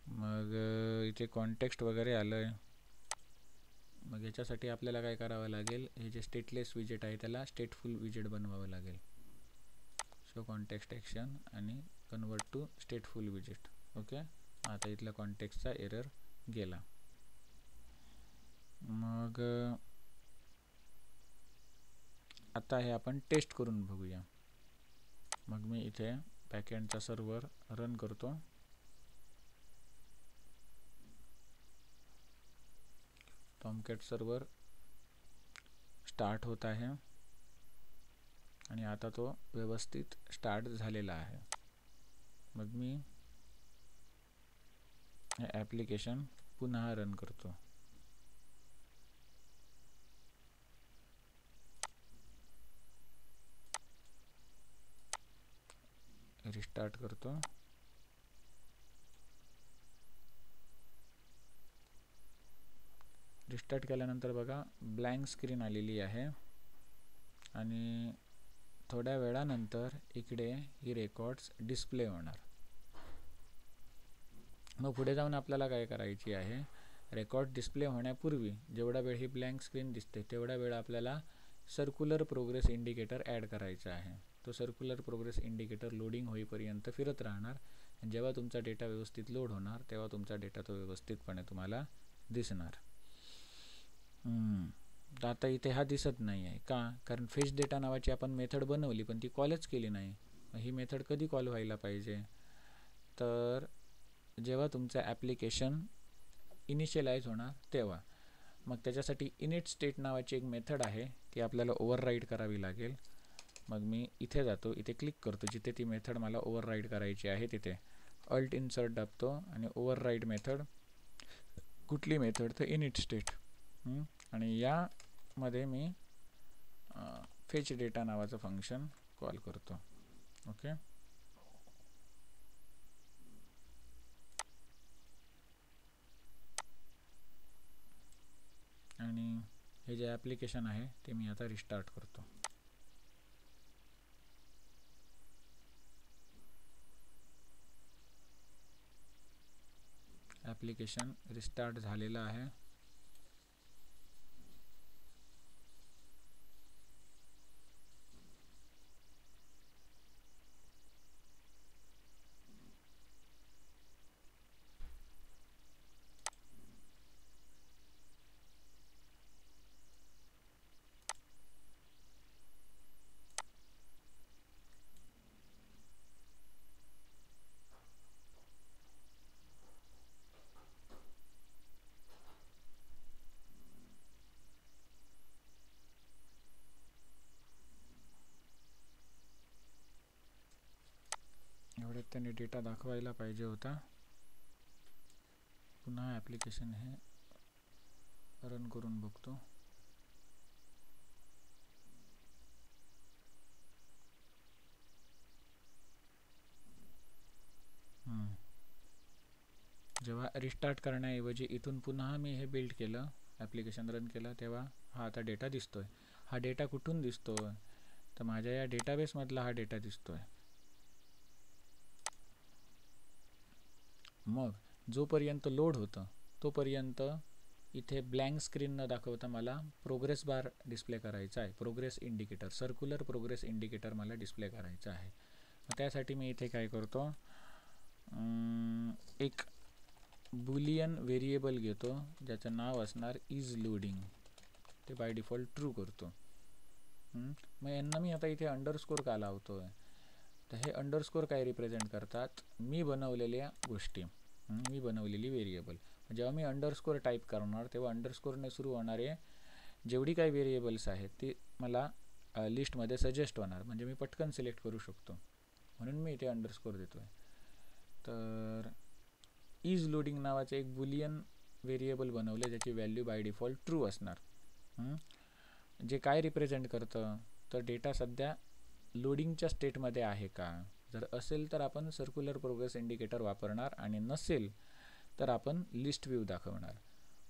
मग इथे कॉन्टेक्स्ट वगैरे आलं आहे. मग याच्यासाठी आपल्याला काय करावं लागेल, हे जे स्टेटलेस विजेट आहे त्याला स्टेटफुल विजेट बनवावं लागेल. सो कॉन्टेक्स्ट ॲक्शन आणि कन्वर्ट टू स्टेटफुल विजेट. ओके, आता इथला कॉन्टेक्स्टचा एरर गेला. मग आता हे आपण टेस्ट करून बघूया. मग मी इथे बॅकएंडचा सर्व्हर रन करतो. टॉमकॅट सर्व्हर स्टार्ट होत आहे आणि आता तो व्यवस्थित स्टार्ट झालेला आहे. मग मी हे ॲप्लिकेशन पुन्हा रन करतो. रिस्टार्ट करतो. रिस्टार्ट केल्यानंतर बघा ब्लँक स्क्रीन आलेली आहे आणि थोड्या वेळानंतर इकडे ही रेकॉर्ड्स डिस्प्ले होणार. मग पुढे जाऊन आपल्याला काय करायची आहे, रेकॉर्ड डिस्प्ले होण्यापूर्वी जेवढा वेळ ही ब्लँक स्क्रीन दिसते तेवढा वेळ आपल्याला सर्क्युलर प्रोग्रेस इंडिकेटर ॲड करायचा आहे. तो सर्क्युलर प्रोग्रेस इंडिकेटर लोडिंग होईपर्यंत फिरत राहणार. आणि जेव्हा तुमचा डेटा व्यवस्थित लोड होणार तेव्हा तुमचा डेटा तो व्यवस्थितपणे तुम्हाला दिसणार. तर आता इथे हा दिसत नाही आहे का, कारण फेच डेटा नावाची आपण मेथड बनवली पण ती कॉलच केली नाही. ही मेथड कधी कॉल व्हायला पाहिजे, तर जेव्हा तुमचं ॲप्लिकेशन इनिशियलाइज होणार तेव्हा. मग त्याच्यासाठी इनिट स्टेट नावाची एक मेथड आहे, ती आपल्याला ओव्हरराईड करावी लागेल. मग मी इथे जातो, इथे क्लिक करतो जिथे ती मेथड मला ओव्हरराईड करायची आहे तिथे. अल्ट इन्सर्ट दाबतो आणि ओव्हरराईड मेथड. कुठली मेथड, तर इनिट स्टेट. आणि यामध्ये मी फेच डेटा नावाचं फंक्शन कॉल करतो. ओके, आणि हे जे ॲप्लिकेशन आहे ते मी आता रिस्टार्ट करतो. ॲप्लिकेशन रिस्टार्ट झालेलं आहे. एवढ्यात त्यांनी डेटा दाखवायला पाहिजे होता. पुन्हा ॲप्लिकेशन हे रन करून बघतो. जेव्हा रिस्टार्ट करण्याऐवजी इथून पुन्हा मी हे बिल्ड केलं, ॲप्लिकेशन रन केलं, तेव्हा हा आता डेटा दिसतोय. हा डेटा कुठून दिसतोय, तर माझ्या या डेटाबेसमधला हा डेटा दिसतोय. मग जोपर्यंत लोड होतं तोपर्यंत इथे ब्लँक स्क्रीन न दाखवता मला प्रोग्रेस बार डिस्प्ले करायचा आहे, progress indicator, circular progress indicator मला डिस्प्ले करायचं आहे. त्यासाठी मी इथे काय करतो, एक बुलियन व्हेरिएबल घेतो ज्याचं नाव असणार इज लोडिंग, ते बाय डिफॉल्ट ट्रू करतो. मग यांना मी आता इथे अंडरस्कोर का लावतो आहे, तर हे अंडरस्कोर काय रिप्रेझेंट करतात, मी बनवलेल्या गोष्टी, मी बनवलेली व्हेरिएबल. जेव्हा मी अंडरस्कोर टाईप करणार तेव्हा अंडरस्कोरने सुरू होणारे जेवढी काही व्हेरिएबल्स आहेत ती मला लिस्टमध्ये सजेस्ट होणार, म्हणजे मी पटकन सिलेक्ट करू शकतो, म्हणून मी इथे अंडरस्कोर देतो आहे. तर इज लोडिंग नावाचे एक बुलियन व्हेरिएबल बनवले ज्याची व्हॅल्यू बाय डिफॉल्ट ट्रू असणार. जे काय रिप्रेझेंट करतं, तर डेटा सध्या लोडिंगच्या स्टेटमध्ये आहे का, जर असेल तर आपण सर्क्युलर प्रोग्रेस इंडिकेटर वापरणार, आणि नसेल तर आपण लिस्ट व्ह्यू दाखवणार.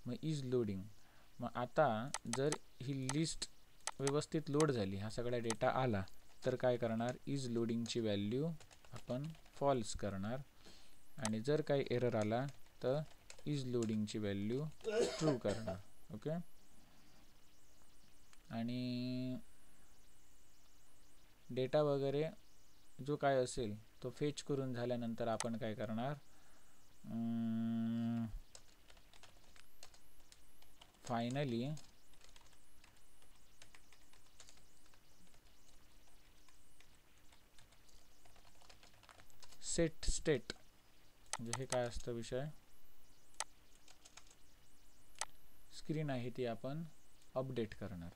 मग इज लोडिंग, मग आता जर ही लिस्ट व्यवस्थित लोड झाली, हा सगळा डेटा आला, तर काय करणार, इज लोडिंगची व्हॅल्यू आपण फॉल्स करणार, आणि जर काही एरर आला तर इज लोडिंगची व्हॅल्यू ट्रू करणार. ओके, आणि डेटा वगैरे जो काय असेल तो फेच करून झाल्यानंतर आपण काय करणार, फायनली सेट स्टेट, म्हणजे हे काय असतं विषय, स्क्रीन आहे ती आपण अपडेट करणार.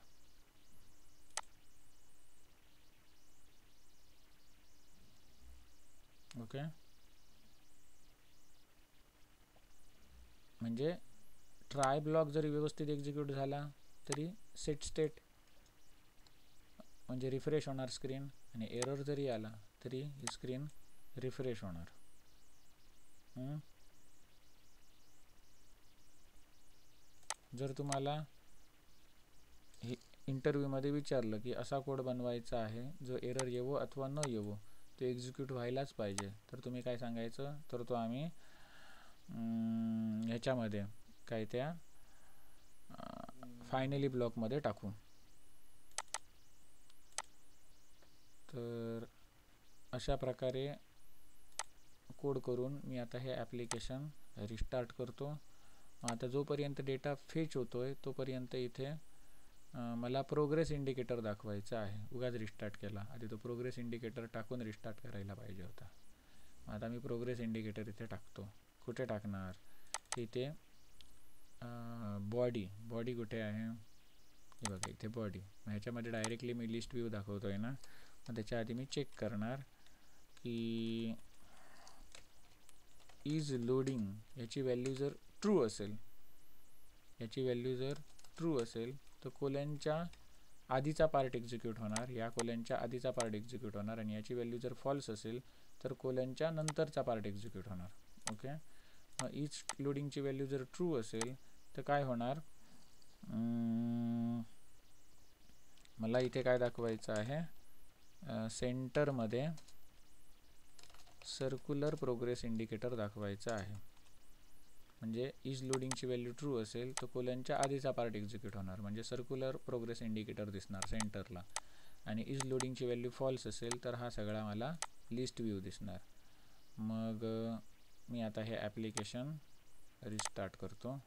ओके, म्हणजे ट्राय ब्लॉक जरी व्यवस्थित एक्झिक्यूट झाला तरी सेट स्टेट म्हणजे रिफ्रेश होणार स्क्रीन, आणि एरर जरी आला तरी ही स्क्रीन रिफ्रेश होणार. जर तुम्हाला हे इंटरव्ह्यूमध्ये विचारलं की असा कोड बनवायचा आहे जो एरर येवो अथवा न येवो, तो एक्झिक्यूट व्हायलाच पाहिजे, तर तुम्ही काय सांगायचं, तर तो आम्ही ह्याच्यामध्ये काय त्या फायनली ब्लॉकमध्ये टाकू. तर अशा प्रकारे कोड करून मी आता हे ॲप्लिकेशन रिस्टार्ट करतो. आता जोपर्यंत डेटा फेच होतोय तोपर्यंत इथे मला प्रोग्रेस इंडिकेटर दाखवायचा आहे. उगाच रिस्टार्ट केला, आधी तो प्रोग्रेस इंडिकेटर टाकून रिस्टार्ट करायला पाहिजे होता. आता मी प्रोग्रेस इंडिकेटर इथे टाकतो. कुठे टाकणार, इथे बॉडी कुठे आहे, हे बघा इथे बॉडी. ह्याच्यामध्ये डायरेक्टली मी लिस्ट व्ह्यू दाखवतो आहे ना, मग त्याच्या आधी मी चेक करणार की इज लोडिंग याची व्हॅल्यू जर ट्रू असेल, तर कोलनच्या आधीचा पार्ट एक्झिक्यूट होणार, या कोलनच्या आधीचा पार्ट एक्झिक्यूट होणार, आणि याची व्हॅल्यू जर फॉल्स असेल तर कोलनच्या नंतरचा पार्ट एक्झिक्यूट होणार. ओके, मग इज लोडिंगची व्हॅल्यू जर ट्रू असेल तर काय होणार, मला इथे काय दाखवायचं आहे, सेंटरमध्ये सर्क्युलर प्रोग्रेस इंडिकेटर दाखवायचा आहे. म्हणजे इज लोडिंगची व्हॅल्यू ट्रू असेल तर कोलनच्या आधीचा पार्ट एक्झिक्यूट होणार, म्हणजे सर्क्युलर प्रोग्रेस इंडिकेटर दिसणार सेंटरला, आणि इज लोडिंगची व्हॅल्यू फॉल्स असेल तर हा सगळा मला लिस्ट व्ह्यू दिसणार. मग मी आता हे ॲप्लिकेशन रिस्टार्ट करतो.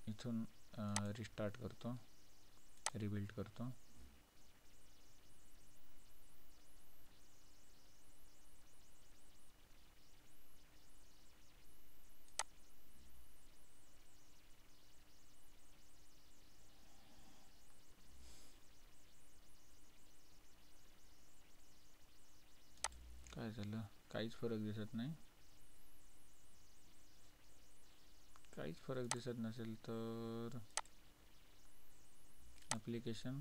इथून रिस्टार्ट करतो, रिबिल्ड करतो. काय झालं, काहीच फरक दिसत नाही. काहीच फरक दिसत नसेल तर ॲप्लिकेशन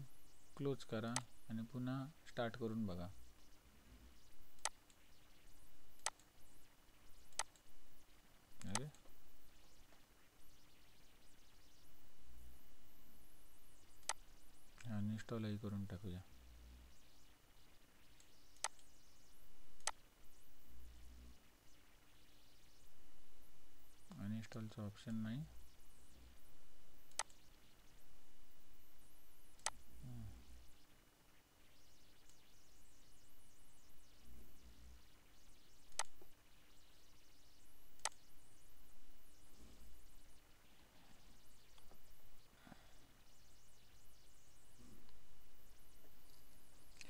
क्लोज करा आणि पुन्हा स्टार्ट करून बघा. अरे अनइन्स्टॉलही करून टाकूया. अनइन्स्टॉलचं ऑप्शन नाही.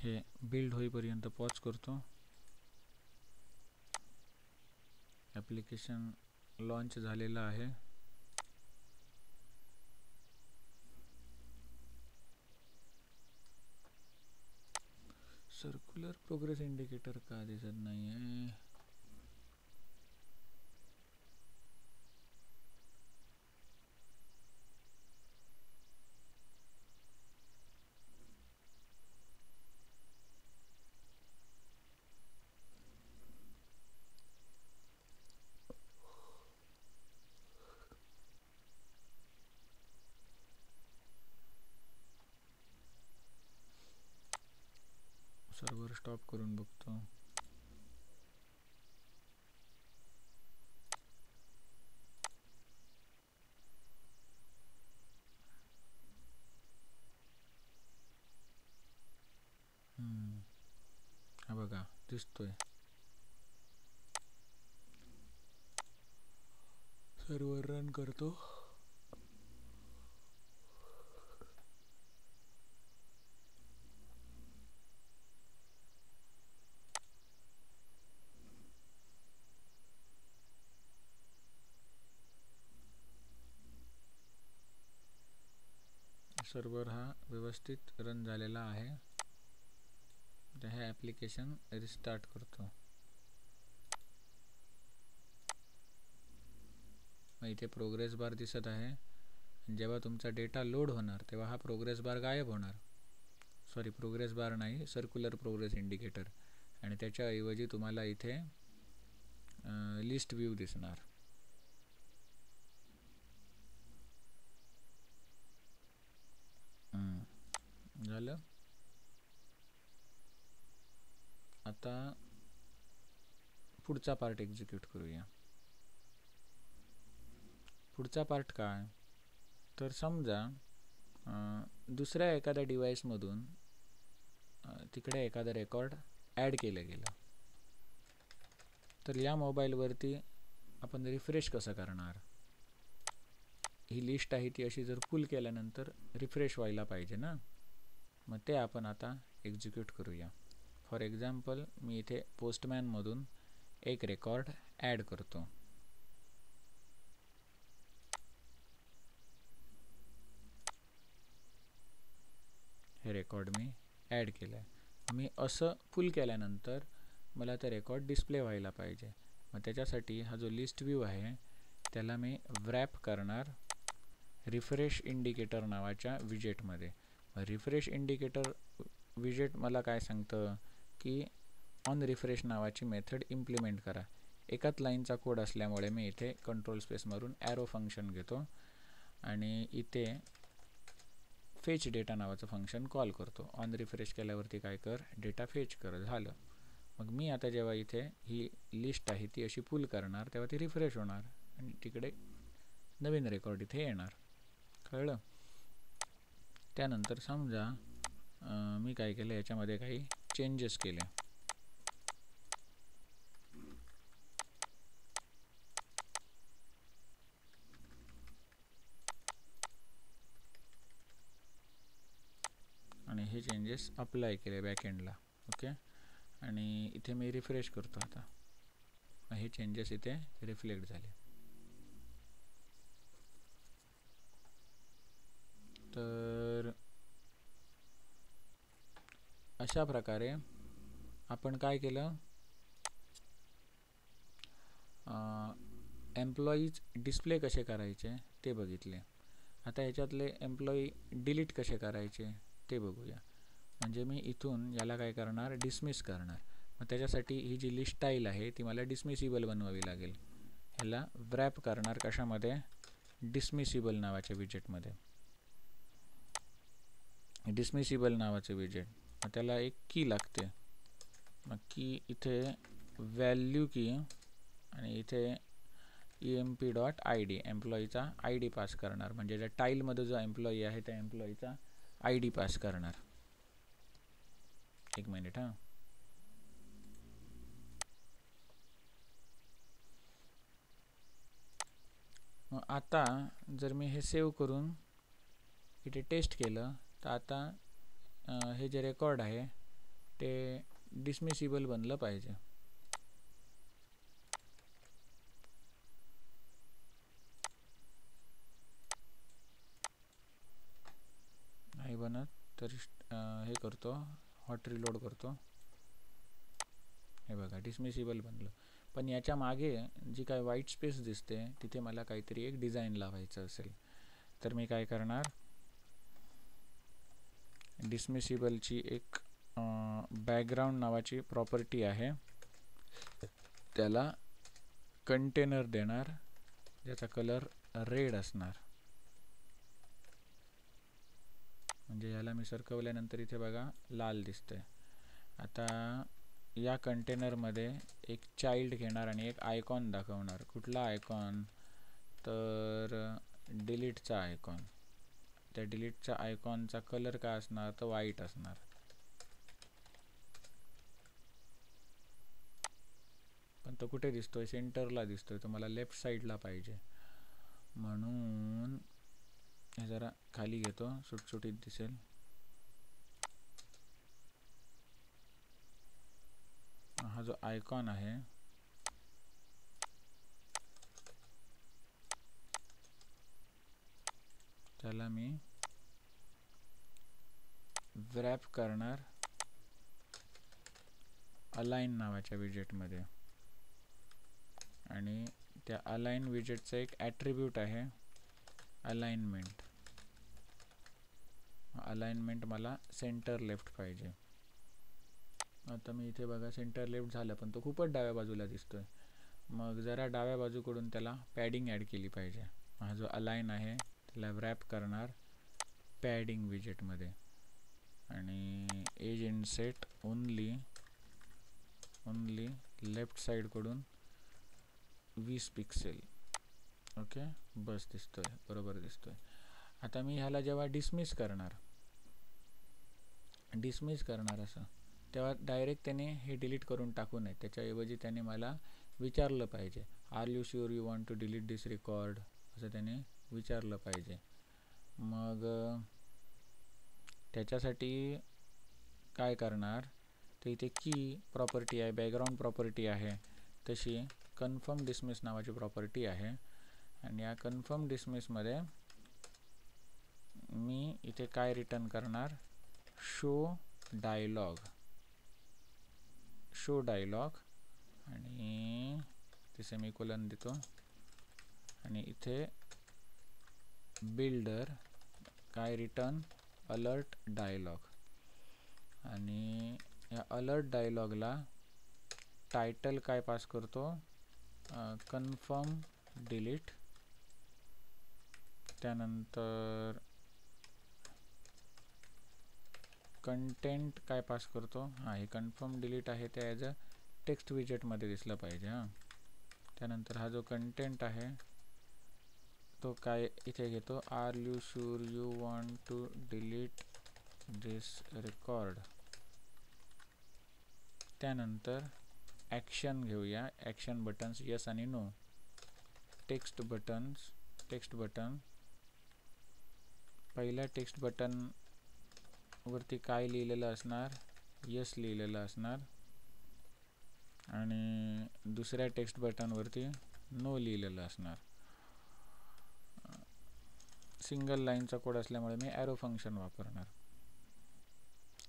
हे बिल्ड होईपर्यंत पॉज करतो. ॲप्लिकेशन लॉन्च झालेलं आहे. सर्क्युलर प्रोग्रेस इंडिकेटर का दिसत नाही आहे? सर्व्हर स्टॉप करून बघतो. हा बघा दिसतोय. सर्व्हर रन करतो. सर्व्हर हा व्यवस्थित रन झालेला आहे. हे ॲप्लिकेशन रिस्टार्ट करतो. मग इथे प्रोग्रेस बार दिसत आहे. जेव्हा तुमचा डेटा लोड होणार तेव्हा हा प्रोग्रेस बार गायब होणार. सॉरी, प्रोग्रेस बार नाही, सर्क्युलर प्रोग्रेस इंडिकेटर. आणि त्याच्याऐवजी तुम्हाला इथे लिस्ट व्ह्यू दिसणार. झालं. आता पुढचा पार्ट एक्झिक्यूट करूया. पुढचा पार्ट काय तर समजा दुसऱ्या एखाद्या डिव्हाइसमधून तिकडे एखादा रेकॉर्ड ॲड केलं गेलं, तर या मोबाईलवरती आपण रिफ्रेश कसं करणार? ही लिस्ट आहे ती अशी जर पुल केल्यानंतर रिफ्रेश व्हायला पाहिजे ना. मग ते आपण आता एक्झिक्यूट करूया. फॉर एक्झाम्पल मी इथे पोस्टमॅनमधून एक रेकॉर्ड ॲड करतो. हे रेकॉर्ड मी ॲड केलं आहे. मी असं पुल केल्यानंतर मला ते रेकॉर्ड डिस्प्ले व्हायला पाहिजे. मग त्याच्यासाठी हा जो लिस्ट व्ह्यू आहे त्याला मी व्रॅप करणार रिफ्रेश इंडिकेटर नावाच्या विजेटमध्ये. रिफ्रेश इंडिकेटर विजेट मला काय सांगतं की ऑन रिफ्रेश नावाची मेथड इम्प्लिमेंट करा. एकाच लाईनचा कोड असल्यामुळे मी इथे कंट्रोल स्पेस मारून ॲरो फंक्शन घेतो आणि इथे फेच डेटा नावाचं फंक्शन कॉल करतो. ऑन रिफ्रेश केल्यावरती काय कर, डेटा फेच कर. झालं. मग मी आता जेव्हा इथे ही लिस्ट आहे ती अशी पुल करणार तेव्हा ती रिफ्रेश होणार आणि तिकडे नवीन रेकॉर्ड इथे येणार. कळलं? त्यानंतर समजा मी काय केलं, याच्यामध्ये काही चेंजेस केले. आणि हे चेंजेस अप्लाय केले बॅकएंडला. ओके. आणि इथे मी रिफ्रेश करतो. आता हे चेंजेस इथे रिफ्लेक्ट झाले. तर अशा प्रकारे आपण काय केलं, एम्प्लॉईज डिस्प्ले कसे करायचे ते बघितले. आता ह्याच्यातले एम्प्लॉई डिलीट कसे करायचे ते बघूया. म्हणजे मी इथून याला काय करणार, डिसमिस करणार. मग त्याच्यासाठी ही जी लिस्ट स्टाईल आहे ती मला डिसमिसिबल बनवावी लागेल. ह्याला व्रॅप करणार कशामध्ये, डिसमिसिबल नावाच्या विजेटमध्ये. डिसमिसिबल नावाचं विजेट, मग त्याला एक की लागते. मग की इथे व्हॅल्यू की आणि इथे emp.id एम्प्लॉईचा आय डी पास करणार, म्हणजे त्या टाईलमध्ये जो एम्प्लॉई आहे त्या एम्प्लॉईचा आय डी पास करणार. एक मिनिट हां. मग आता जर मी हे सेव्ह करून इथे टेस्ट केलं तर आता हे जे रेकॉर्ड आहे ते डिसमिसिबल बनलं पाहिजे. नाही बनत तर हे करतो, हॉट रिलोड करतो. हे बघा डिसमिसिबल बनलं. पण याच्या मागे जी काय व्हाईट स्पेस दिसते तिथे मला काहीतरी एक डिझाईन लावायचं असेल तर मी काय करणार, डिसमिसिबलची एक बॅकग्राऊंड नावाची प्रॉपर्टी आहे, त्याला कंटेनर देणार ज्याचा कलर रेड असणार. म्हणजे याला मी सरकवल्यानंतर इथे बघा लाल दिसतंय. आता या कंटेनरमध्ये एक चाइल्ड घेणार आणि एक आयकॉन दाखवणार. कुठला आयकॉन, तर डिलीटचा आयकॉन. त्या डिलीटच्या आयकॉनचा कलर काय असणार, तर व्हाईट असणार. पण तो कुठे दिसतोय, सेंटरला दिसतोय, तो मला लेफ्ट साईडला पाहिजे. म्हणून हे जरा खाली घेतो, सुटसुटीत दिसेल. हा जो आयकॉन आहे त्याला मी व्रॅप करणार अलाइन नावाच्या विजेटमध्ये. आणि त्या अलाइन विजेटचं एक ॲट्रिब्यूट आहे अलाइनमेंट. अलाइनमेंट मला सेंटर लेफ्ट पाहिजे. आता मी इथे बघा सेंटर लेफ्ट झालं, पण तो खूपच डाव्या बाजूला दिसतोय. मग जरा डाव्या बाजूकडून त्याला पॅडिंग ॲड केली पाहिजे. हा जो अलाइन आहे त्याला व्रॅप करणार पॅडिंग विजेटमध्ये आणि एज इनसेट ओनली लेफ्ट साईडकडून 20 पिक्सेल. ओके, बस दिसतोय, बरोबर दिसतोय. आता मी ह्याला जेव्हा डिसमिस करणार असं, तेव्हा डायरेक्ट त्याने हे डिलीट करून टाकू नये. त्याच्याऐवजी त्याने मला विचारलं पाहिजे, are you sure you want to delete this record, असं त्याने विचारलं पाहिजे. मग त्याच्यासाठी काय करणार, तर इथे की प्रॉपर्टी आहे, बॅकग्राऊंड प्रॉपर्टी आहे, तशी कन्फर्म डिसमिस नावाची प्रॉपर्टी आहे. आणि या कन्फर्म डिसमिसमध्ये मी इथे काय रिटर्न करणार, शो डायलॉग आणि ते सेमीकोलन देतो. आणि इथे बिल्डर काय रिटर्न अलर्ट डायलॉग. आणि या अलर्ट डायलॉगला टायटल काय पास करतो, कन्फर्म डिलीट. त्यानंतर कंटेंट काय पास करतो, हे कन्फर्म डिलीट आहे ते ॲज अ टेक्स्ट विजेटमध्ये दिसलं पाहिजे. त्यानंतर हा जो कंटेंट आहे तो काय इथे घेतो, are you sure you want to delete this record. त्यानंतर ॲक्शन घेऊया, ॲक्शन बटन्स यस आणि नो. टेक्स्ट बटन पहिल्या टेक्स्ट बटन वरती काय लिहिलेलं असणार, यस लिहिलेलं असणार. आणि दुसऱ्या टेक्स्ट बटनवरती नो लिहिलेलं असणार. सिंगल लाईनचा कोड असल्यामुळे मी ॲरो फंक्शन वापरणार.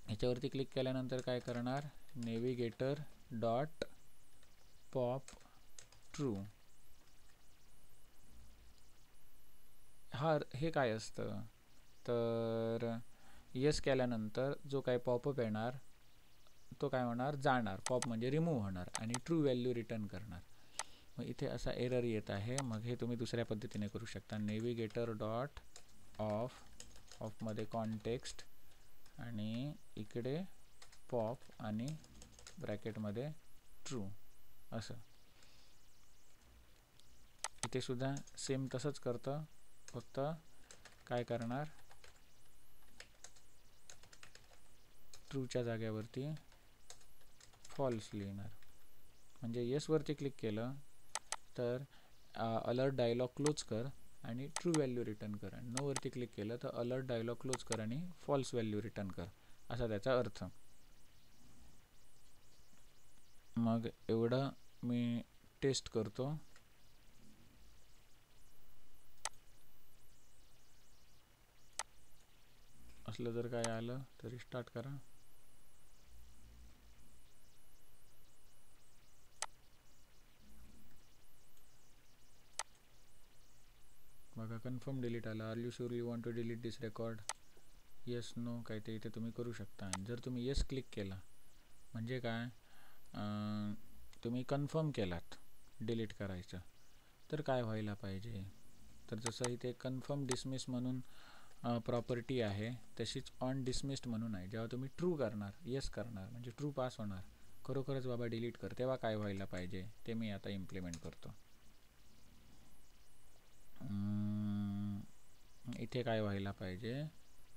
याच्यावरती क्लिक केल्यानंतर काय करणार, नेव्हिगेटर डॉट पॉप ट्रू. हे काय असतं, तर यस केल्यानंतर जो काय पॉपअप येणार तो काय होणार, जाणार. पॉप म्हणजे रिमूव्ह होणार आणि ट्रू व्हॅल्यू रिटर्न करणार. मग इथे असा एरर येत आहे. मग हे तुम्ही दुसऱ्या पद्धतीने करू शकता. नेव्हिगेटर डॉट ऑफमध्ये कॉन्टेक्स्ट आणि इकडे पॉप आणि ब्रॅकेटमध्ये ट्रू असं. इथे सुद्धा सेम तसंच करतं, फक्त काय करणार, ट्रूच्या जागेवरती फॉल्स लिहिणार. म्हणजे येसवरती क्लिक केलं तर अलर्ट डायलॉग क्लोज कर आणि ट्रू व्हॅल्यू रिटर्न कर, आणि नो वरती क्लिक केलं तर अलर्ट डायलॉग क्लोज कर आणि फॉल्स व्हॅल्यू रिटर्न कर, असा त्याचा अर्थ. मग एवढं मी टेस्ट करतो. असलं जर काय आलं तर रिस्टार्ट करा. बघा कन्फर्म डिलीट आला. Are you sure you want to delete this record, yes no काय ते इथे तुम्ही करू शकता. आणि जर तुम्ही येस क्लिक केला म्हणजे काय, तुम्ही कन्फर्म केलात डिलीट करायचं, तर काय व्हायला पाहिजे, तर जसं इथे कन्फर्म डिसमिस म्हणून प्रॉपर्टी आहे, तशीच ऑन डिसमिस्ड म्हणून आहे. जेव्हा तुम्ही ट्रू करणार, येस करणार म्हणजे ट्रू पास होणार, खरोखरच बाबा डिलीट कर, तेव्हा काय व्हायला पाहिजे ते मी आता इम्प्लिमेंट करतो. इथे काय व्हायला पाहिजे,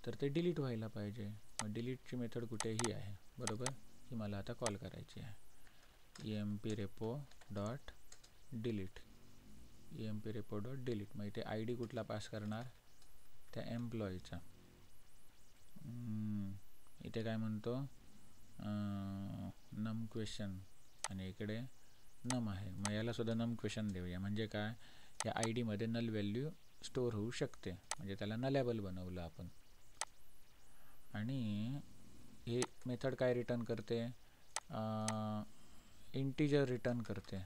तर ते डिलीट व्हायला पाहिजे. मग डिलीटची मेथड कुठेही आहे, बरोबर, ही मला आता कॉल करायची आहे. emprepo dot delete, emprepo dot delete. मग इथे आय डी कुठला पास करणार, त्या एम्प्लॉईचा. इथे काय म्हणतो, नम क्वेश्चन, आणि इकडे नम आहे. मग याला सुद्धा नम क्वेश्चन देऊया. म्हणजे काय, या आय डीमध्ये नल व्हॅल्यू स्टोअर होऊ शकते, म्हणजे त्याला नलेबल बनवलं आपण. आणि हे मेथड काय रिटर्न करते, इंटिजर रिटर्न करते,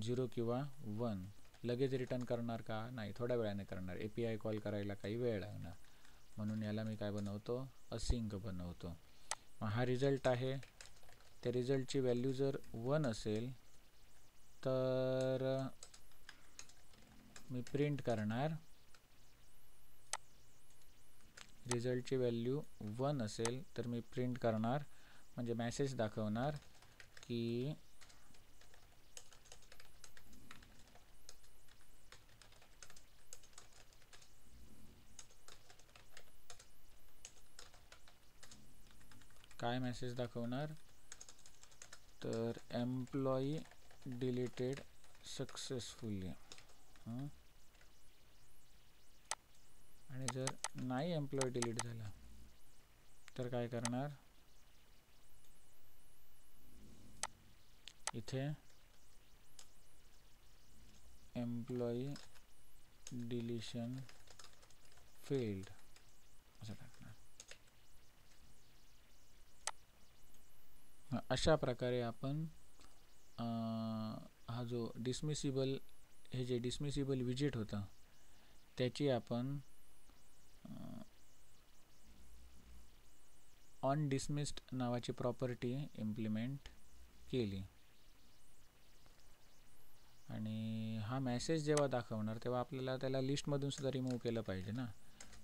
0 किंवा 1. लगेच रिटर्न करणार का, नाही, थोड्या वेळाने करणार. API कॉल करायला काही वेळ लागणार, म्हणून याला मी काय बनवतो, असिंक बनवतो. मग हा रिझल्ट आहे, त्या रिझल्टची व्हॅल्यू जर 1 असेल तर मी प्रिंट करणार, रिझल्टची व्हॅल्यू 1 असेल तर मी प्रिंट करणार, म्हणजे मेसेज दाखवणार की काय मेसेज दाखवणार, तर एम्प्लॉई डिलीटेड सक्सेसफुली. आणि जर नाही एम्प्लॉई डिलीट झाला तर काय करणार, इथे एम्प्लॉई डिलीशन फेल्ड असं टाकणार. अशा प्रकारे आपण हा जो डिसमिसिबल, हे जे डिसमिसिबल विजेट होतं त्याची आपण ऑन डिसमिस्ड नावाची प्रॉपर्टी इम्प्लिमेंट केली. आणि हा मेसेज जेव्हा दाखवणार तेव्हा आपल्याला त्याला लिस्टमधून सुद्धा रिमूव्ह केलं पाहिजे ना.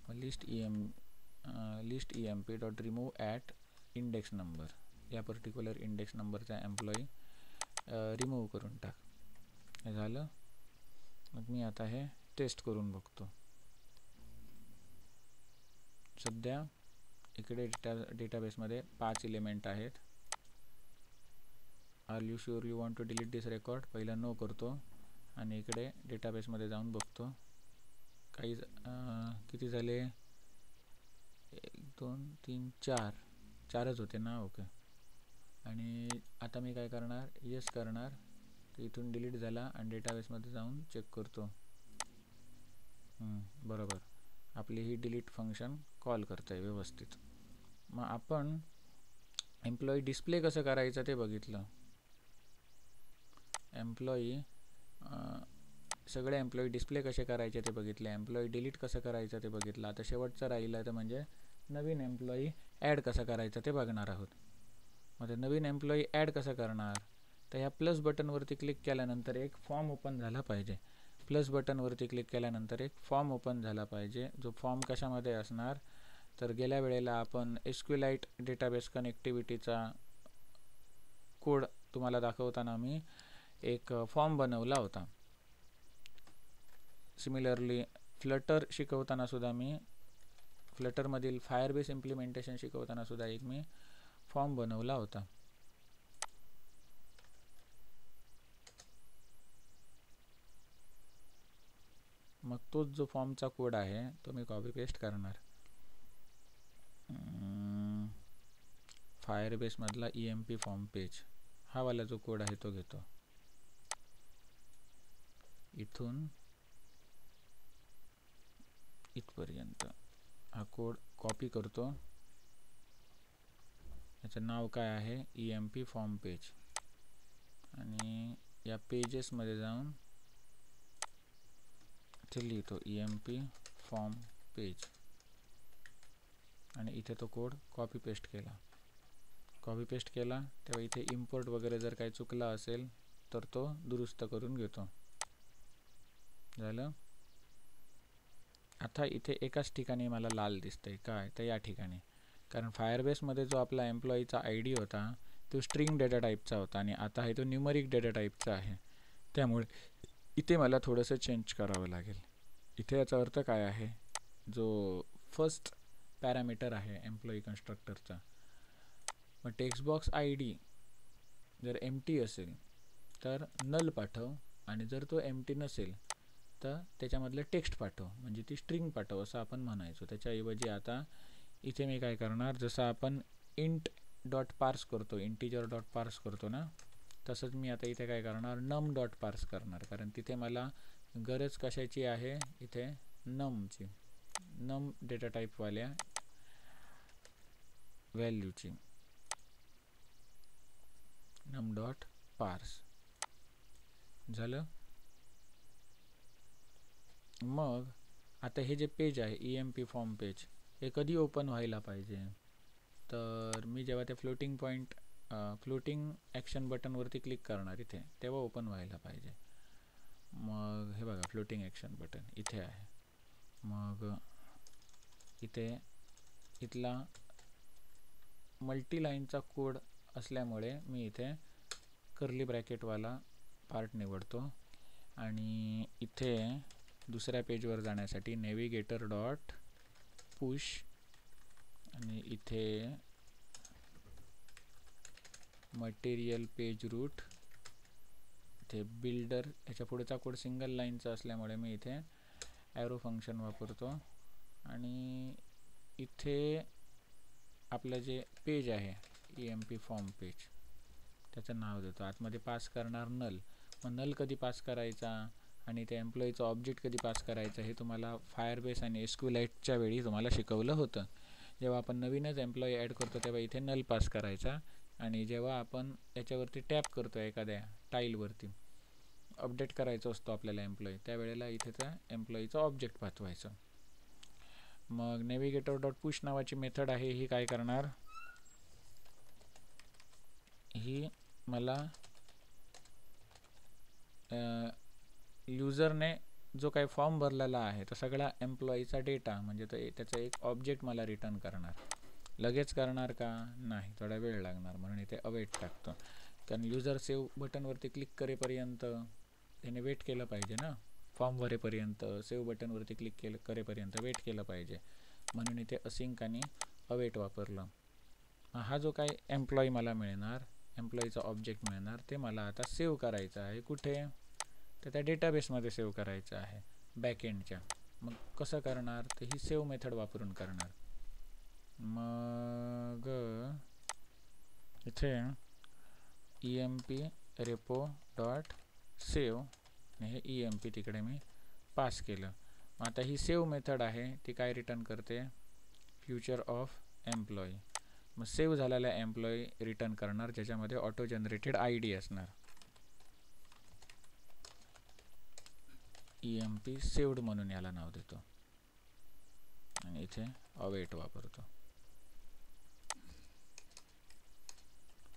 मग list emp dot remove at index number, या पर्टिक्युलर इंडेक्स नंबरचा एम्प्लॉई रिमूव्ह करून टाक. हे झालं. मग मी आता हे टेस्ट करून बघतो. सध्या इकडे डेटाबेसमध्ये 5 एलिमेंट आहेत. Are you sure you want to delete this record, पहिला नो करतो आणि इकडे डेटाबेसमध्ये जाऊन बघतो काही किती झाले, 1 2 3 4, 4च होते ना. ओके. आणि आता मी काय करणार, येस करणार, तर इथून डिलीट झाला आणि डेटाबेसमध्ये जाऊन चेक करतो. बरोबर, आपली ही डिलीट फंक्शन कॉल करतं आहे व्यवस्थित. मग आपण एम्प्लॉई डिस्प्ले कसं करायचं ते बघितलं. सगळे एम्प्लॉई डिस्प्ले कसे करायचे ते बघितले. एम्प्लॉई डिलीट कसं करायचं ते बघितलं. आता शेवटचं राहिलं तर म्हणजे नवीन एम्प्लॉई ॲड कसं करायचं ते बघणार आहोत. मग ते नवीन एम्प्लॉई ॲड कसं करणार, तर ह्या प्लस बटनवरती क्लिक केल्यानंतर एक फॉर्म ओपन झाला पाहिजे. प्लस बटनवरती क्लिक केल्यानंतर एक फॉर्म ओपन झाला पाहिजे. जो फॉर्म कशामध्ये असणार तर गेल्या वेळेला आपण SQLite डेटाबेस कनेक्टिव्हिटीचा कोड तुम्हाला दाखवताना मी एक फॉर्म बनवला होता. सिमिलरली फ्लटर शिकवताना सुद्धा मी फ्लटरमधील फायरबेस इम्प्लिमेंटेशन शिकवताना सुद्धा एक मी फॉर्म बनवला होता. मग तोच जो फॉर्मचा कोड आहे तो मी कॉपी पेस्ट करणार. फायरबेस मधला EMP फॉर्म पेज हा वाला जो कोड आहे तो घेतो. इथून इथपर्यंत हा कोड कॉपी करतो. याचं नाव काय आहे EMP फॉर्म पेज. आणि या पेजेसमध्ये जाऊन इथे लिहितो EMP फॉर्म पेज आणि इथे तो कोड कॉपी पेस्ट केला. कॉपी पेस्ट केला तेव्हा इथे इम्पोर्ट वगैरे जर काही चुकला असेल तर तो दुरुस्त करून घेतो. झालं. आता इथे एकाच ठिकाणी मला लाल दिसतंय काय तर या ठिकाणी, कारण फायरबेसमध्ये जो आपला एम्प्लॉईचा ID होता तो स्ट्रिंग डेटा टाईपचा होता आणि आता आहे तो न्यूमरिक डेटा टाईपचा आहे. त्यामुळे इथे मला थोडंसं चेंज करावं लागेल. इथे याचा अर्थ काय आहे, जो फर्स्ट पॅरामीटर आहे एम्प्लॉई कन्स्ट्रक्टरचा, मग टेक्स्टबॉक्स ID जर एम्प्टी असेल तर नल पाठव आणि जर तो एम्प्टी नसेल तर त्याच्यामधलं टेक्स्ट पाठव, म्हणजे ती स्ट्रिंग पाठव असं आपण म्हणायचो. त्याच्याऐवजी आता इथे मी काय करणार, जसं आपण इंट डॉट पार्स करतो, इंटिजर डॉट पार्स करतो ना, तसंच मी आता इथे काय करणार नम डॉट पार्स करणार. कारण तिथे मला गरज कशाची आहे, इथे नमची, नम डेटा टाईपवाल्या व्हॅल्यूची. नम डॉट पार्स झालं. मग आता हे जे पेज आहे EMP फॉर्म पेज हे कधी ओपन व्हायला पाहिजे, तर मी जेव्हा त्या फ्लोटिंग ॲक्शन बटनवरती क्लिक करणार इथे तेव्हा ओपन व्हायला पाहिजे. मग हे बघा फ्लोटिंग ॲक्शन बटन इथे आहे. मग इथे इथला मल्टीलाईनचा कोड असल्यामुळे मी इथे कर्ली ब्रॅकेटवाला पार्ट निवडतो आणि इथे दुसऱ्या पेजवर जाण्यासाठी नेव्हिगेटर डॉट पुश आणि इथे मटेरियल पेज रूट, इथे बिल्डर, याच्या पुढचा कोड सिंगल लाईनचा असल्यामुळे मी इथे ॲरो फंक्शन वापरतो आणि इथे आपलं जे पेज आहे EMP फॉर्म पेज त्याचं नाव देतो. आतमध्ये पास करणार नल. मग नल कधी पास करायचा आणि त्या एम्प्लॉईचं ऑब्जेक्ट कधी पास करायचं हे तुम्हाला फायरबेस आणि SQLiteच्या वेळी तुम्हाला शिकवलं होतं. जेव्हा आपण नवीनच एम्प्लॉई ॲड करतो तेव्हा इथे नल पास करायचा आणि जेव्हा आपण याच्यावरती टॅप करतो एखाद्या टाईलवरती अपडेट करायचं असतो आपल्याला एम्प्लॉई, त्यावेळेला इथे त्या एम्प्लॉईचं ऑब्जेक्ट पाठवायचं. मग नेव्हिगेटर डॉट पुश नावाची मेथड आहे, ही काय करणार, ही मला युजरने जो काही फॉर्म भरलेला आहे तो सगळा एम्प्लॉईचा डेटा म्हणजे त्याचा एक ऑब्जेक्ट मला रिटर्न करणार. लगेच करणार का नाही, थोडा वेळ लागणार, म्हणून इथे अवेट टाकतो. कारण युजर सेव्ह बटनवरती क्लिक करेपर्यंत त्याने वेट केलं पाहिजे ना, फॉर्म भरेपर्यंत सेव्ह बटनवरती क्लिक करेपर्यंत वेट केलं पाहिजे, म्हणून इथे असिंक आणि अवेट वापरलं. हा जो काही एम्प्लॉई मला मिळणार, एम्प्लॉईचा ऑब्जेक्ट मिळणार, ते मला आता सेव्ह करायचं आहे. कुठे, तर त्या डेटाबेसमध्ये सेव्ह करायचं आहे बॅकएंडच्या. मग कसं करणार, तर ही सेव्ह मेथड वापरून करणार. मग इथे EMP repo डॉट सेव्ह आणि हे EMP तिकडे मी पास केलं. आता ही सेव्ह मेथड आहे ती काय रिटर्न करते, फ्युचर ऑफ एम्प्लॉई. मग सेव्ह झालेला एम्प्लॉई रिटर्न करणार ज्याच्यामध्ये ऑटो जनरेटेड ID असणार. EMP सेव्ड म्हणून याला नाव देतो आणि इथे अवेट वापरतो.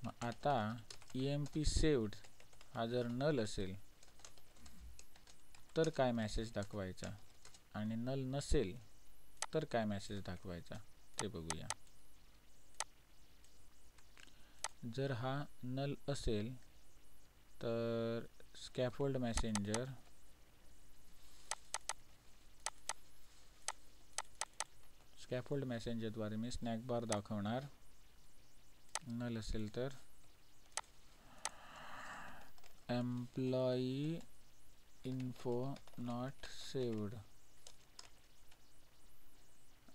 मग आता EMP सेव्ड हा जर नल असेल तर काय मेसेज दाखवायचा आणि नल नसेल तर काय मेसेज दाखवायचा ते बघूया. जर हा नल असेल तर स्कॅफोल्ड मेसेंजरद्वारे मी स्नॅक बार दाखवणार. नल असेल तर एम्प्लॉई इन्फो नॉट सेव्ड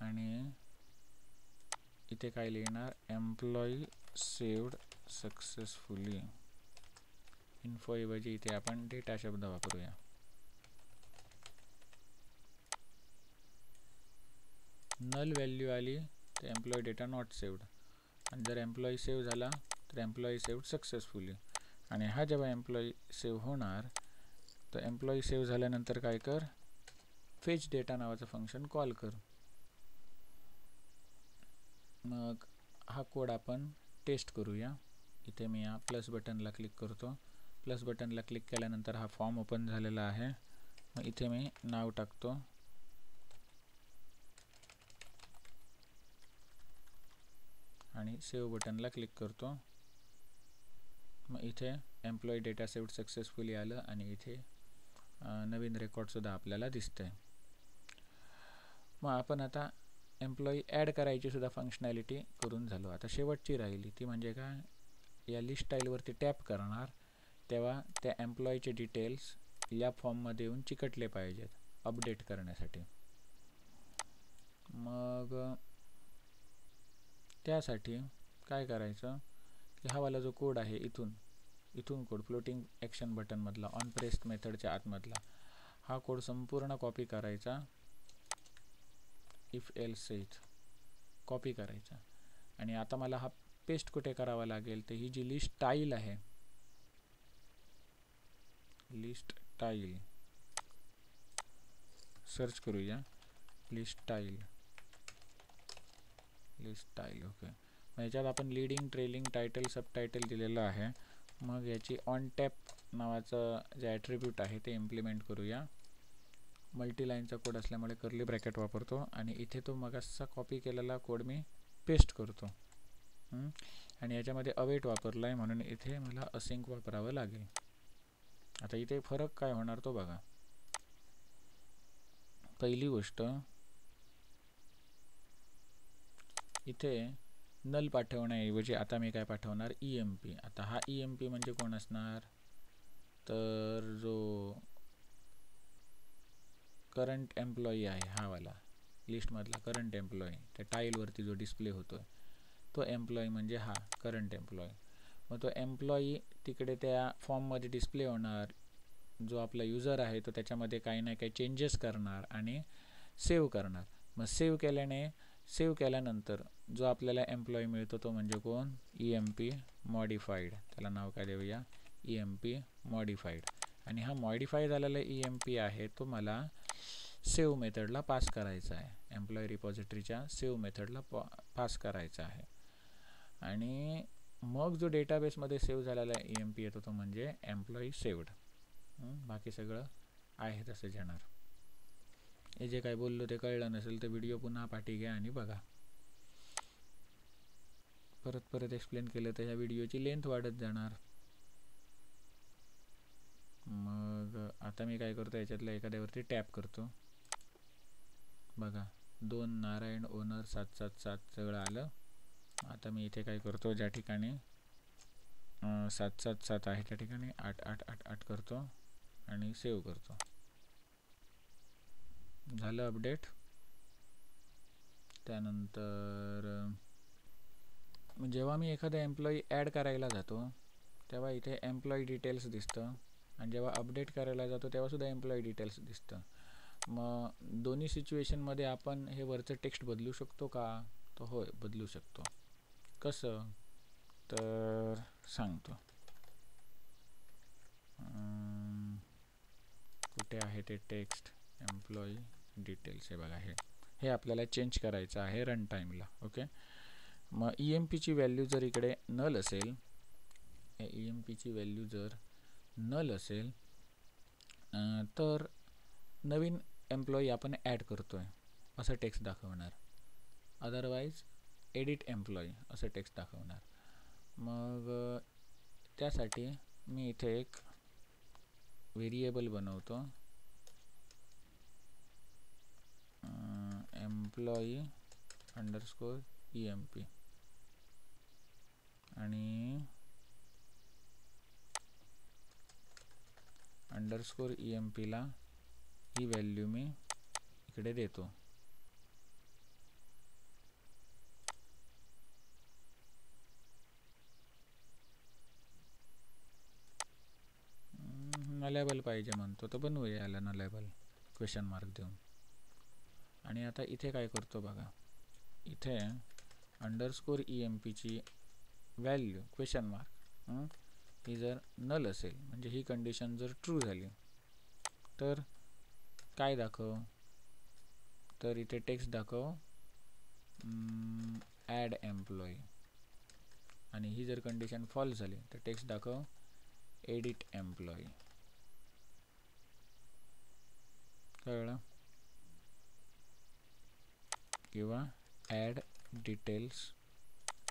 आणि इथे काय लिहिणार, एम्प्लॉई सेव्ड सक्सेसफुली. इन्फो ऐवजी इथे आपण डेटा शब्द वापरूया. नल व्हॅल्यू आली तर एम्प्लॉई डेटा नॉट सेव्ड, आणि जर एम्प्लॉई सेव्ह झाला तर एम्प्लॉई सेव्ड सक्सेसफुली. आणि हा जेव्हा एम्प्लॉई सेव्ह होणार तर एम्प्लॉई सेव्ह झाल्यानंतर काय कर, फेच डेटा नावाचं फंक्शन कॉल कर. मग हा कोड आपण टेस्ट करूया. इथे मी या प्लस बटनला क्लिक करतो. प्लस बटनला क्लिक केल्यानंतर हा फॉर्म ओपन झालेला आहे. मग इथे मी नाव टाकतो आणि सेव्ह बटनला क्लिक करतो. मग इथे एम्प्लॉई डेटा सेव्ड सक्सेसफुली आलं आणि इथे नवीन रेकॉर्डसुद्धा आपल्याला दिसतंय. मग आपण आता एम्प्लॉई ॲड करायची सुद्धा फंक्शनॅलिटी करून झालो. आता शेवटची राहिली ती म्हणजे काय, या लिस्ट टाईलवरती टॅप करणार तेव्हा त्या एम्प्लॉईचे डिटेल्स या फॉर्ममध्ये येऊन चिकटले पाहिजेत अपडेट करण्यासाठी. मग त्यासाठी काय करायचं की हा वाला जो कोड आहे इथून कोड फ्लोटिंग ॲक्शन बटनमधला ऑन प्रेस्ड मेथडच्या आतमधला हा कोड संपूर्ण कॉपी करायचा. इफ एल्स सहित कॉपी करायचा. आणि आता मला हा पेस्ट कुठे करावा लागेल, तर ही जी लिस्ट टाईल आहे, लिस्ट टाईल सर्च करूया. List tile okay. मग याच्यात आपण लीडिंग, ट्रेलिंग, टायटल, सब टायटल दिलेलं आहे. मग याची ऑन टॅप नावाचं जे ॲट्रिब्यूट आहे ते इम्प्लिमेंट करूया. मल्टीलाईनचा कोड असल्यामुळे कर्ली ब्रॅकेट वापरतो आणि इथे तो मगाचा कॉपी केलेला कोड मी पेस्ट करतो. आणि याच्यामध्ये अवेट वापरला आहे म्हणून इथे मला असिंक वापरावं लागेल. आता इथे फरक काय होणार तो बघा. पहिली गोष्ट, इथे नल पाठवण्याऐवजी आता मी काय पाठवणार, EMP. आता हा EMP म्हणजे कोण असणार, तर जो करंट एम्प्लॉई आहे हा वाला लिस्टमधला करंट एम्प्लॉई त्या टाईलवरती जो डिस्प्ले होतो तो एम्प्लॉई म्हणजे हा करंट एम्प्लॉई. मग तो एम्प्लॉई तिकडे त्या फॉर्ममध्ये डिस्प्ले होणार. जो आपला युजर आहे तो त्याच्यामध्ये काही ना काही चेंजेस करणार आणि सेव्ह करणार. मग सेव्ह केल्यानंतर जो आपल्याला एम्प्लॉई मिळतो तो म्हणजे कोण, EMP मॉडिफाईड. त्याला नाव काय देऊया, EMP मॉडिफाईड. आणि हा मॉडिफाय झालेला EMP आहे तो मला सेव्ह मेथडला पास करायचा आहे. एम्प्लॉई रिपॉझिटरीच्या सेव्ह मेथडला पास करायचा आहे. आणि मग जो डेटाबेसमध्ये सेव्ह झालेला EMP येतो तो म्हणजे एम्प्लॉई सेव्ड. बाकी सगळं आहे तसंच येणार. हे जे काय बोललो ते कळलं नसेल तर व्हिडिओ पुन्हा पाठी घ्या आणि बघा. परत एक्सप्लेन केलं तर ह्या व्हिडिओची लेंथ वाढत जाणार. मग आता मी काय करतो, याच्यातल्या एखाद्यावरती टॅप करतो. बघा 2 नारायण ओनर 777 सगळं आलं. आता मी इथे काय करतो, ज्या ठिकाणी 777 आहे त्या ठिकाणी 8888 करतो आणि सेव्ह करतो. झालं अपडेट. त्यानंतर जेव्हा मी एखादा एम्प्लॉई ॲड करायला जातो तेव्हा इथे एम्प्लॉई डिटेल्स दिसतं आणि जेव्हा अपडेट करायला जातो तेव्हासुद्धा एम्प्लॉई डिटेल्स दिसतं. मग दोन्ही सिच्युएशनमध्ये आपण हे वरचं टेक्स्ट बदलू शकतो का, तर होय बदलू शकतो. कसं तर सांगतो. कुठे आहे ते टेक्स्ट, एम्प्लॉई डिटेल्स, हे बघा हे आपल्याला चेंज करायचं आहे रन टाईमला. ओके. मग EMPची व्हॅल्यू जर इकडे नल असेल, EMPची व्हॅल्यू जर नल असेल तर नवीन एम्प्लॉई आपण ॲड करतोय असं टेक्स्ट दाखवणार, अदरवाईज एडिट एम्प्लॉई असं टेक्स्ट दाखवणार. मग त्यासाठी मी इथे एक व्हेरिएबल बनवतो, एम्प्लॉई अंडरस्कोर EMP, आणि अंडरस्कोर EMP ला ही व्हॅल्यू मी इकडे देतो. नलेबल पाहिजे म्हणतो तर बनवूया याला नलेबल क्वेश्चन मार्क देऊन. आणि आता इथे काय करतो बघा, इथे अंडरस्कोर EMP ची व्हॅल्यू क्वेश्चन मार्क ही जर नल असेल, म्हणजे ही कंडिशन जर ट्रू झाली तर काय दाखव, तर इथे टेक्स्ट दाखव ॲड एम्प्लॉई, आणि ही जर कंडिशन फॉल्स झाली तर टेक्स्ट दाखव एडिट एम्प्लॉई. कळलं? किंवा ॲड डिटेल्स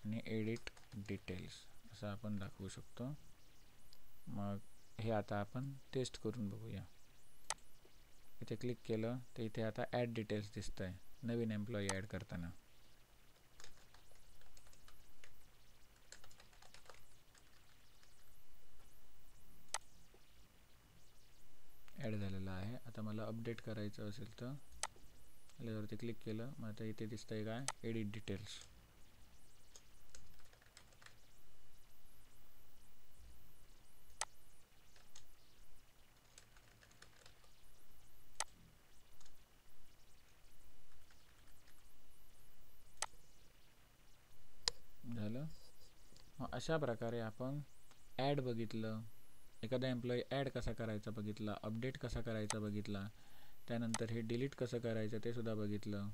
आणि एडिट डिटेल्स असं आपण दाखवू शकतो. मग हे आता आपण टेस्ट करून बघूया. इथे क्लिक केलं तर इथे आता ॲड डिटेल्स दिसत आहे नवीन एम्प्लॉई ॲड करताना. ॲड झालेला आहे. आता मला अपडेट करायचं असेल तर यावरती क्लिक केलं, मग आता इथे दिसतंय काय, एडिट डिटेल्स. झालं. मग अशा प्रकारे आपण ॲड बघितलं, एखादा एम्प्लॉई ॲड कसा करायचा बघितला, अपडेट कसा करायचा बघितला, त्यानंतर हे डिलीट कसं करायचं ते सुद्धा बघितलं,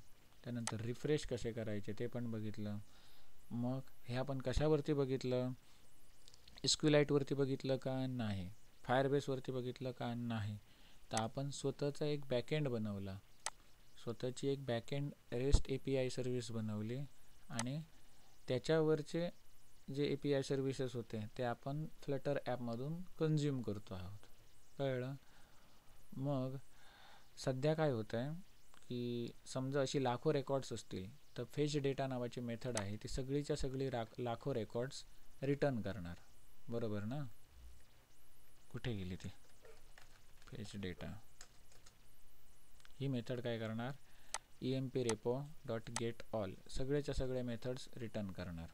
त्यानंतर रिफ्रेश कसे करायचे ते पण बघितलं. मग हे आपण कशावरती बघितलं, SQLiteवरती बघितलं का नाही, फायरबेसवरती बघितलं का नाही, तर आपण स्वतःचा एक बॅकएंड बनवला, स्वतःची एक बॅकएंड रेस्ट API सर्व्हिस बनवली, आणि त्याच्यावरचे जे API सर्व्हिसेस होते ते आपण फ्लटर ॲपमधून कन्झ्युम करतो आहोत. कळलं? मग सध्या काय होतं आहे की समजा अशी लाखो रेकॉर्ड्स असतील तर फेच डेटा नावाची मेथड आहे, ती सगळीच्या सगळी लाखो रेकॉर्ड्स रिटर्न करणार. बरोबर ना? कुठे गेली ती फेच डेटा? ही मेथड काय करणार, EMP repo dot get all सगळेच्या सगळे मेथड्स रिटर्न करणार,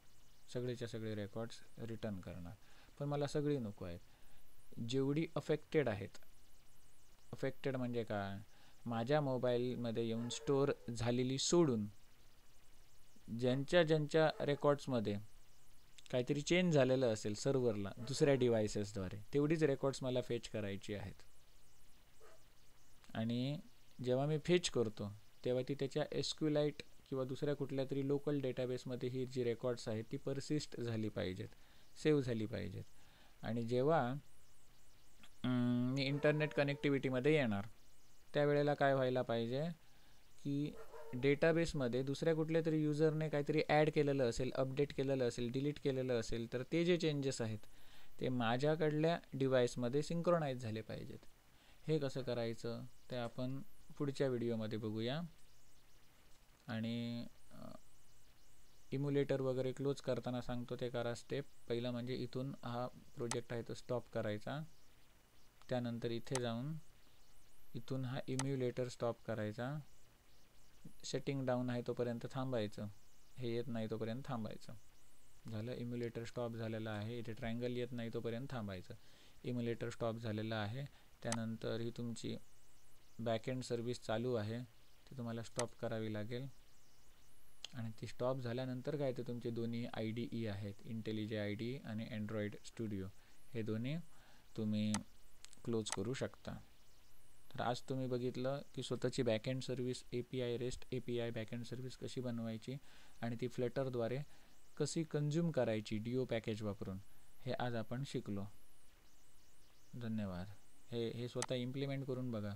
सगळेच्या सगळे रेकॉर्ड्स रिटर्न करणार. पण मला सगळी नको आहेत, जेवढी अफेक्टेड आहेत. अफेक्टेड म्हणजे काय, माझ्या मोबाईलमध्ये येऊन स्टोअर झालेली सोडून ज्यांच्या रेकॉर्ड्समध्ये काहीतरी चेंज झालेलं असेल सर्व्हरला दुसऱ्या डिव्हायसेसद्वारे, तेवढीच रेकॉर्ड्स मला फेच करायची आहेत. आणि जेव्हा मी फेच करतो तेव्हा ती त्याच्या SQLite किंवा दुसऱ्या कुठल्या तरी लोकल डेटाबेसमध्ये ही जी रेकॉर्ड्स आहेत ती परसिस्ट झाली पाहिजेत, सेव्ह झाली पाहिजेत. आणि जेव्हा मी इंटरनेट कनेक्टिव्हिटीमध्ये येणार त्यावेळेला काय व्हायला पाहिजे की डेटाबेसमध्ये दुसऱ्या कुठल्या तरी युजरने काहीतरी ॲड केलेलं असेल, अपडेट केलेलं असेल, डिलीट केलेलं असेल, तर ते जे चेंजेस आहेत ते माझ्याकडल्या डिव्हाइसमध्ये सिंक्रोनाइज झाले पाहिजेत. हे कसं करायचं ते आपण पुढच्या व्हिडिओमध्ये बघूया. आणि इम्युलेटर वगैरे क्लोज करताना सांगतो ते करा स्टेप. पहिला म्हणजे इथून हा प्रोजेक्ट आहे तो स्टॉप करायचा, त्यानंतर इथे जाऊन इथून हा इम्युलेटर स्टॉप करायचा, सेटिंग डाऊन आहे तोपर्यंत थांबायचं, हे येत नाही तोपर्यंत थांबायचं. झालं, इम्युलेटर स्टॉप झालेला आहे. इथे ट्रायंगल येत नाही तोपर्यंत थांबायचं. इम्युलेटर स्टॉप झालेला आहे. त्यानंतर ही तुमची बॅकएंड सर्व्हिस चालू आहे, ती तुम्हाला स्टॉप करावी लागेल. आणि ती स्टॉप झाल्यानंतर काय ते तुमचे दोन्ही IDE आहेत, IntelliJ IDE आणि Android Studio, हे दोन्ही तुम्ही क्लोज करू शकता. तर आज तुम्ही बघितलं की स्वतःची backend service API rest API backend service कशी बनवायची आणि ती फ्लटरद्वारे कशी कन्झ्युम करायची DO पॅकेज वापरून, हे आज आपण शिकलो. धन्यवाद. हे स्वतः इम्प्लिमेंट करून बघा.